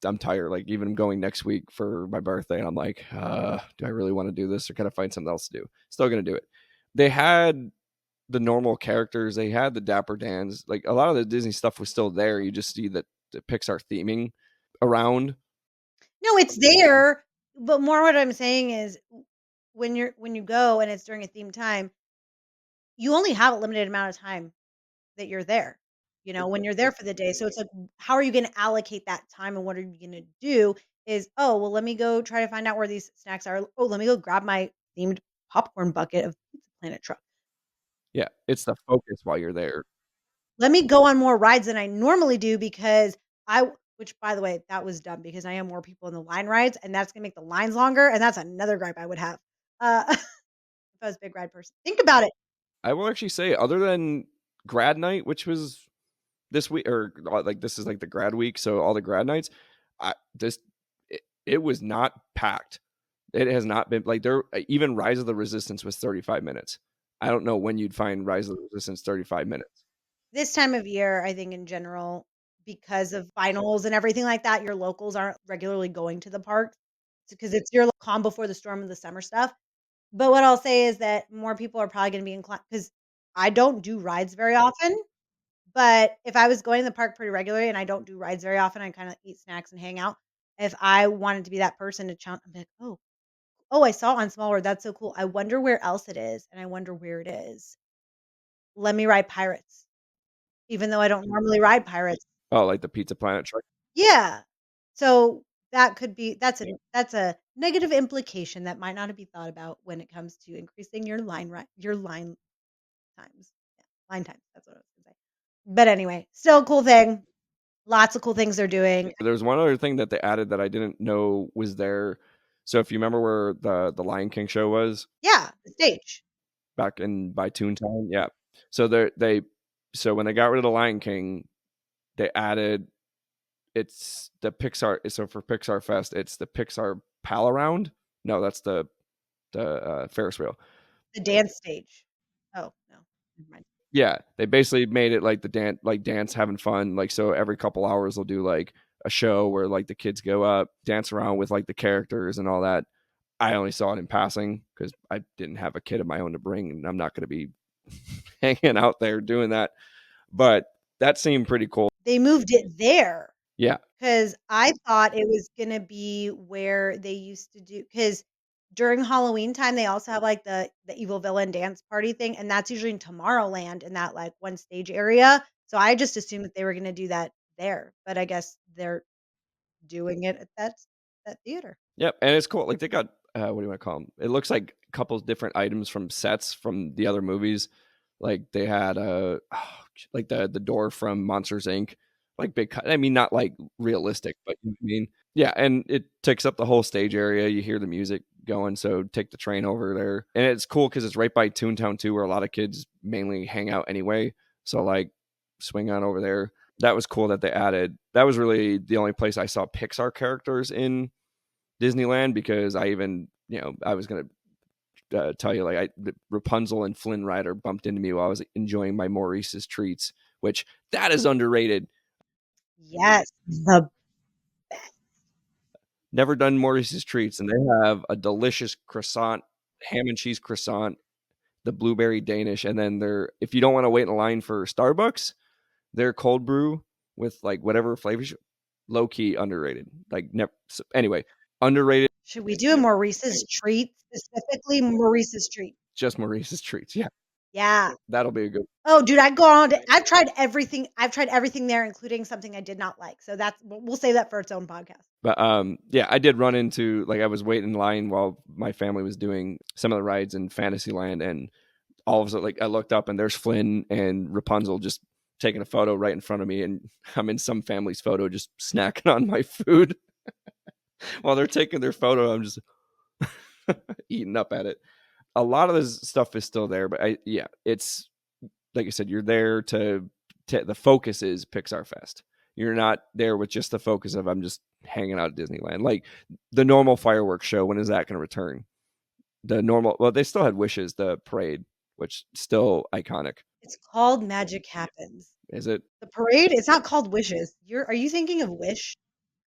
I'm tired. Like even going next week for my birthday, and I'm like, do I really want to do this, or can I find something else to do? Still gonna do it. They had the normal characters. They had the Dapper Dans. Like a lot of the Disney stuff was still there. You just see the Pixar theming around. No, it's there, but more what I'm saying is when you go and it's during a theme time, you only have a limited amount of time that you're there, when you're there for the day. So it's like, how are you gonna allocate that time and what are you gonna do is, "Oh, well, let me go try to find out where these snacks are. Oh, let me go grab my themed popcorn bucket of Pizza Planet truck. Yeah, it's the focus while you're there. Let me go on more rides than I normally do because which by the way, that was dumb because I have more people in the line rides and that's gonna make the lines longer, and that's another gripe I would have. If I was a big ride person. Think about it. I will actually say, other than grad night, which was this week, or like this is like the grad week, so all the grad nights, this it was not packed. It has not been like there. Even Rise of the Resistance was 35 minutes. I don't know when you'd find Rise of the Resistance 35 minutes. This time of year, I think in general, because of finals and everything like that, your locals aren't regularly going to the parks because it's your calm before the storm of the summer stuff. But what I'll say is that more people are probably gonna be inclined because I don't do rides very often, but if I was going to the park pretty regularly and I don't do rides very often, I kinda eat snacks and hang out. If I wanted to be that person to challenge, I'm like, "Oh, I saw it on Small World, that's so cool. I wonder where else it is, and I wonder where it is. Let me ride Pirates." Even though I don't normally ride Pirates. Oh, like the Pizza Planet truck. Yeah. So, that could be that's a negative implication that might not be thought about when it comes to increasing your line times. Yeah, line times, that's what I was gonna say. But anyway, still a cool thing. Lots of cool things they're doing. There's one other thing that they added that I didn't know was there. So if you remember where the Lion King show was Yeah, the stage. back in by Toontown, yeah. So so when they got rid of the Lion King, they added it's the Pixar. So for Pixar Fest, it's the Pixar Pal Around. No, that's the Ferris wheel. The dance stage. Oh, no, never mind. Yeah, they basically made it like the dance, like dance, having fun. Like so, every couple hours they'll do like a show where like the kids go up, dance around with like the characters and all that. I only saw it in passing because I didn't have a kid of my own to bring, and I'm not going to be hanging out there doing that. But that seemed pretty cool. They moved it there. Yeah. 'Cause I thought it was gonna be where they used to do, because during Halloween time, they also have, like, the evil villain dance party thing, and that's usually in Tomorrowland in that, like, one stage area, so I just assumed that they were gonna do that there, but I guess they're doing it at that theater. Yep, and it's cool. Like they got what do you want to call them? It looks like a couple different items from sets from the other movies. Like they had like the door from Monsters Inc. Like big. I mean, not like realistic, but you know what I mean. Yeah, and it takes up the whole stage area. You hear the music going, so take the train over there, and it's cool because it's right by Toontown too, where a lot of kids mainly hang out anyway. So like, swing on over there. That was cool that they added. That was really the only place I saw Pixar characters in Disneyland because I even, I was going to tell you, like, Rapunzel and Flynn Rider bumped into me while I was enjoying my Maurice's treats, which that is underrated. Yes, the best. Never done Maurice's treats, and they have a delicious croissant, ham and cheese croissant, the blueberry Danish, and then if you don't want to wait in line for Starbucks, their cold brew with like whatever flavors, low key underrated. Like never. So anyway, underrated. Should we do a Maurice's treat, specifically Maurice's treat? Just Maurice's treats. Yeah, Yeah. that'll be a good. Oh, dude, I go on to I've tried everything. I've tried everything there, including something I did not like. So we'll save that for its own podcast. But yeah, I did run into, like, I was waiting in line while my family was doing some of the rides in Fantasyland, and all of a sudden, like, I looked up and there's Flynn and Rapunzel just taking a photo right in front of me, and I'm in some family's photo just snacking on my food while they're taking their photo. I'm just eating up at it. A lot of this stuff is still there, but yeah, it's like I said, you're there to the focus is Pixar Fest. You're not there with just the focus of I'm just hanging out at Disneyland. Like the normal fireworks show, when is that going to return? Well, they still had Wishes, the parade, which still iconic. It's called Magic Happens. Is it? The parade, it's not called Wishes. Are you thinking of Wish?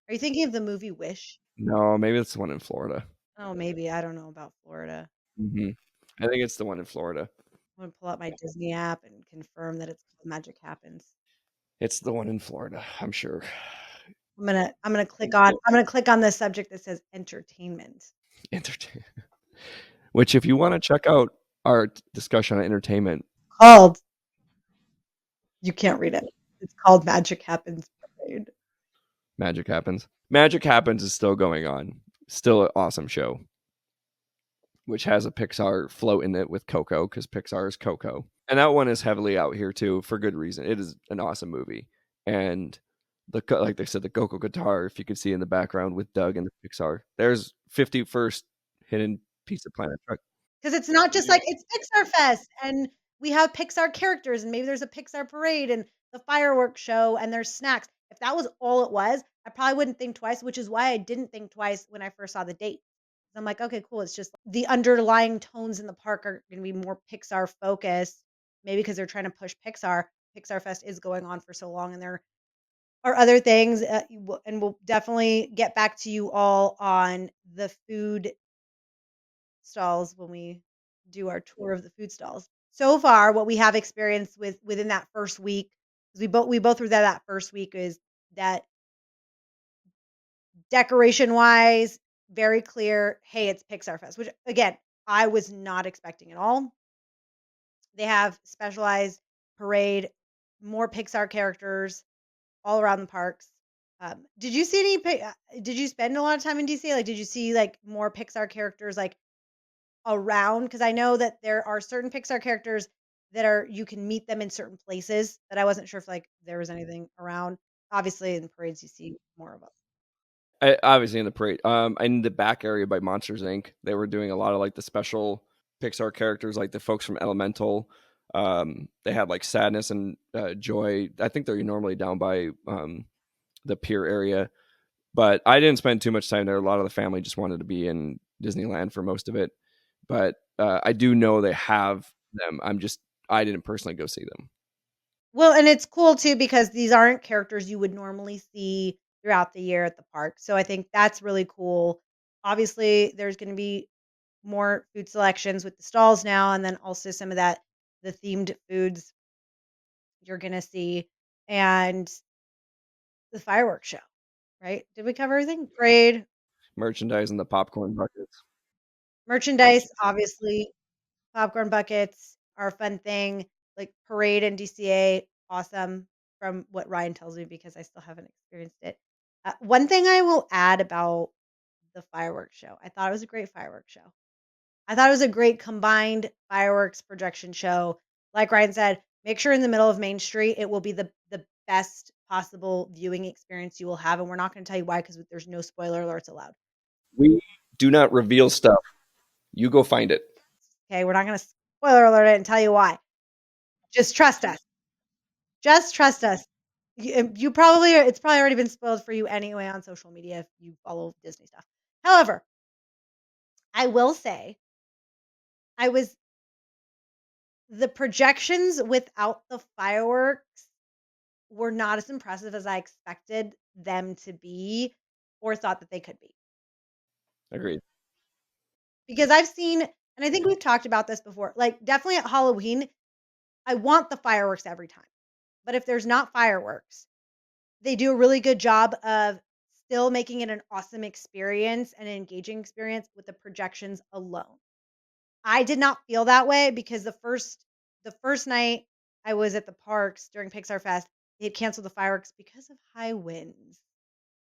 Are you thinking of the movie Wish? No, maybe it's the one in Florida. Oh, maybe. I don't know about Florida. Hmm. I think it's the one in Florida. I'm gonna pull out my Disney app and confirm that it's called Magic Happens. It's the one in Florida, I'm sure. I'm gonna click on the subject that says entertainment. Entertain. Which, if you want to check out our discussion on entertainment, Called You can't read it. It's called Magic Happens Parade. Magic Happens. Magic Happens is still going on. Still an awesome show, which has a Pixar float in it with Coco, because Pixar is Coco. And that one is heavily out here too, for good reason. It is an awesome movie. And like they said, the Coco guitar, if you could see in the background with Doug and the Pixar. There's 51st Hidden Pizza Planet truck. Because it's not just like it's Pixar Fest and we have Pixar characters and maybe there's a Pixar parade and the fireworks show and there's snacks. If that was all it was, I probably wouldn't think twice, which is why I didn't think twice when I first saw the date. I'm like, okay, cool. It's just the underlying tones in the park are going to be more Pixar focused, maybe because they're trying to push Pixar. Pixar Fest is going on for so long, and there are other things, and we'll definitely get back to you all on the food stalls when we do our tour of the food stalls. So far, what we have experienced within that first week, because we both were there that first week, is that decoration wise, very clear. Hey, it's Pixar Fest, which again I was not expecting at all. They have specialized parade, more Pixar characters all around the parks. Did you see Did you spend a lot of time in DC? Like, did you see like more Pixar characters like around? Because I know that there are certain Pixar characters that are you can meet them in certain places. But I wasn't sure if like there was anything around. Obviously, in parades you see more of them. Obviously in the parade. In the back area by Monsters Inc., they were doing a lot of like the special Pixar characters, like the folks from Elemental. They had like Sadness and Joy. I think they're normally down by the pier area, but I didn't spend too much time there. A lot of the family just wanted to be in Disneyland for most of it. But I do know they have them. I didn't personally go see them. Well, and it's cool too because these aren't characters you would normally see throughout the year at the park. So I think that's really cool. Obviously, there's going to be more food selections with the stalls now, and then also some of that the themed foods you're going to see, and the fireworks show. Right? Did we cover everything? Parade, Merchandise and the popcorn buckets. merchandise, obviously. Popcorn buckets are a fun thing. Like parade and DCA, awesome from what Ryan tells me because I still haven't experienced it. One thing I will add about the fireworks show, I thought it was a great fireworks show. I thought it was a great combined fireworks projection show. Like Ryan said, make sure in the middle of Main Street, it will be the best possible viewing experience you will have. And we're not going to tell you why because there's no spoiler alerts allowed. We do not reveal stuff. You go find it. Okay, we're not going to spoiler alert it and tell you why. Just trust us. Just trust us. You probably it's probably already been spoiled for you anyway on social media if you follow Disney stuff. However, I will say I was the projections without the fireworks were not as impressive as I expected them to be or thought that they could be. Agreed. Because I've seen, and I think we've talked about this before, like definitely at Halloween, I want the fireworks every time. But if there's not fireworks, they do a really good job of still making it an awesome experience and an engaging experience with the projections alone. I did not feel that way because the first night I was at the parks during Pixar Fest, they had canceled the fireworks because of high winds.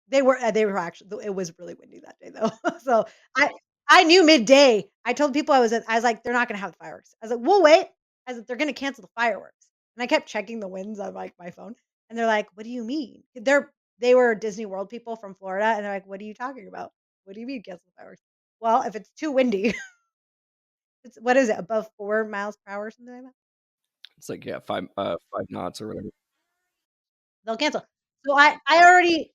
They were actually it was really windy that day though. So I I knew midday. I told people I was like, they're not gonna have the fireworks. I was like, we'll wait. I was like, they're gonna cancel the fireworks. And I kept checking the winds on like my phone. And they're like, what do you mean? They were Disney World people from Florida and they're like, what are you talking about? What do you mean cancel the fireworks? Well, if it's too windy, it's what is it, above 4 miles per hour or something like that? It's like, yeah, 5 knots or whatever. They'll cancel. So I already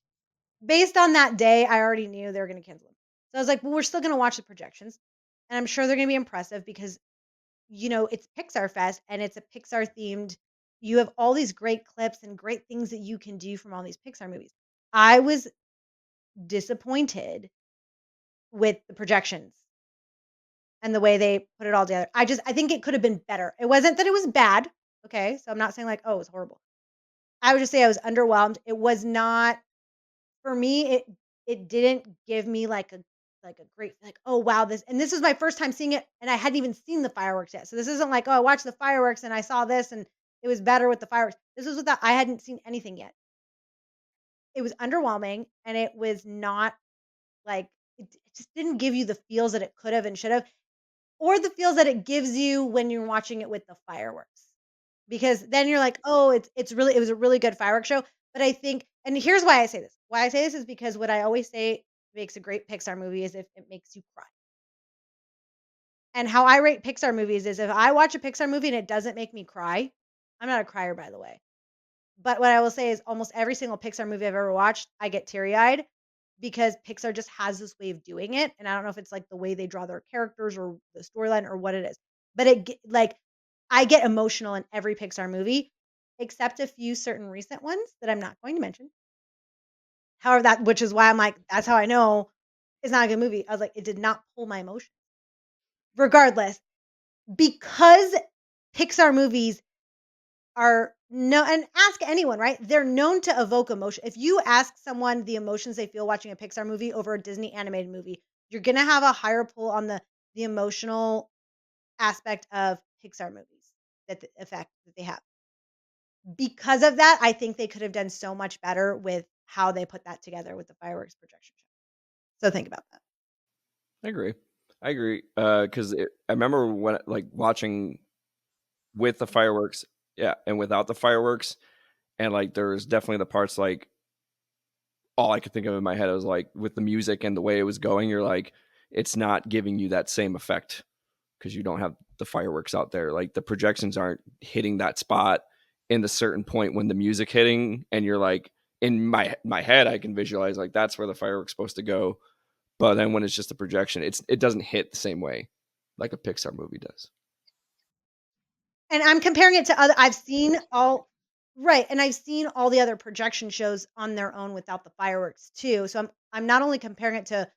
based on that day, I already knew they were gonna cancel them. So I was like, "Well, we're still gonna watch the projections, and I'm sure they're gonna be impressive because, it's Pixar Fest and it's a Pixar themed you have all these great clips and great things that you can do from all these Pixar movies." I was disappointed with the projections and the way they put it all together. I think it could have been better. It wasn't that it was bad, okay? So I'm not saying like, "Oh, it was horrible." I would just say I was underwhelmed. It was not for me, it didn't give me like a great like, "Oh, wow, this was my first time seeing it, and I hadn't even seen the fireworks yet." So this isn't like, "Oh, I watched the fireworks and I saw this and it was better with the fireworks." This was without I hadn't seen anything yet. It was underwhelming, and it was not like it just didn't give you the feels that it could have and should have, or the feels that it gives you when you're watching it with the fireworks. Because then you're like, "Oh, it was a really good fireworks show." But I think and here's why I say this. Why I say this is because what I always say makes a great Pixar movie is if it makes you cry. And how I rate Pixar movies is if I watch a Pixar movie and it doesn't make me cry, I'm not a crier, by the way. But what I will say is almost every single Pixar movie I've ever watched, I get teary-eyed because Pixar just has this way of doing it, and I don't know if it's, like, the way they draw their characters or the storyline or what it is. But I get emotional in every Pixar movie, except a few certain recent ones that I'm not going to mention. However, that which is why I'm like, that's how I know it's not a good movie. I was like, it did not pull my emotion. Regardless, because Pixar movies are no and ask anyone, right? They're known to evoke emotion. If you ask someone the emotions they feel watching a Pixar movie over a Disney animated movie, you're gonna have a higher pull on the emotional aspect of Pixar movies that the effect that they have. Because of that, I think they could have done so much better with how they put that together with the fireworks projection show. So think about that. I agree. I agree. Because I remember when like watching with the fireworks, yeah, and without the fireworks, and like there's definitely the parts like all I could think of in my head was like with the music and the way it was going, you're like, it's not giving you that same effect because you don't have the fireworks out there. Like the projections aren't hitting that spot in the certain point when the music hitting, and you're like in my head, I can visualize like that's where the fireworks supposed to go. But then when it's just a projection, it doesn't hit the same way like a Pixar movie does. And I'm comparing it to other I've seen all Right, and I've seen all the other projection shows on their own without the fireworks too. So I'm not only comparing it to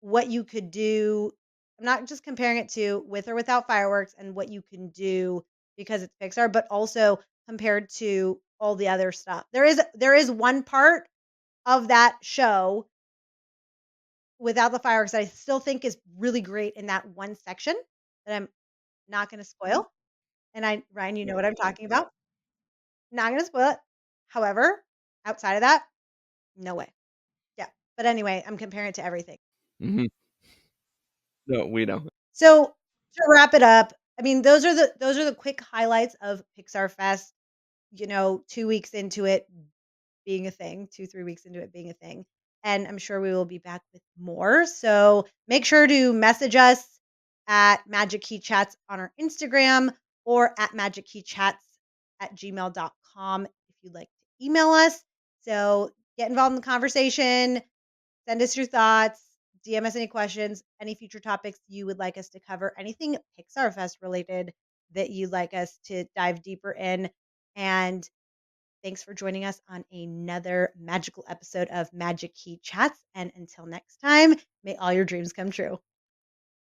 what you could do, I'm not just comparing it to with or without fireworks and what you can do because it's Pixar, but also compared to all the other stuff. There is one part of that show without the fireworks that I still think is really great in that one section that I'm not going to spoil. And Ryan, you know what I'm talking about. Not going to spoil it. However, outside of that, no way. Yeah. But anyway, I'm comparing it to everything. Hmm. No, we know. So to wrap it up, I mean, those are the quick highlights of Pixar Fest. 2 weeks into it being a thing, 2-3 weeks into it being a thing, and I'm sure we will be back with more. So make sure to message us at Magic Key Chats on our Instagram or at magickeychats@gmail.com if you'd like to email us. So get involved in the conversation. Send us your thoughts, DM us any questions, any future topics you would like us to cover, anything Pixar Fest related that you'd like us to dive deeper in. And thanks for joining us on another magical episode of Magic Key Chats. And until next time, may all your dreams come true.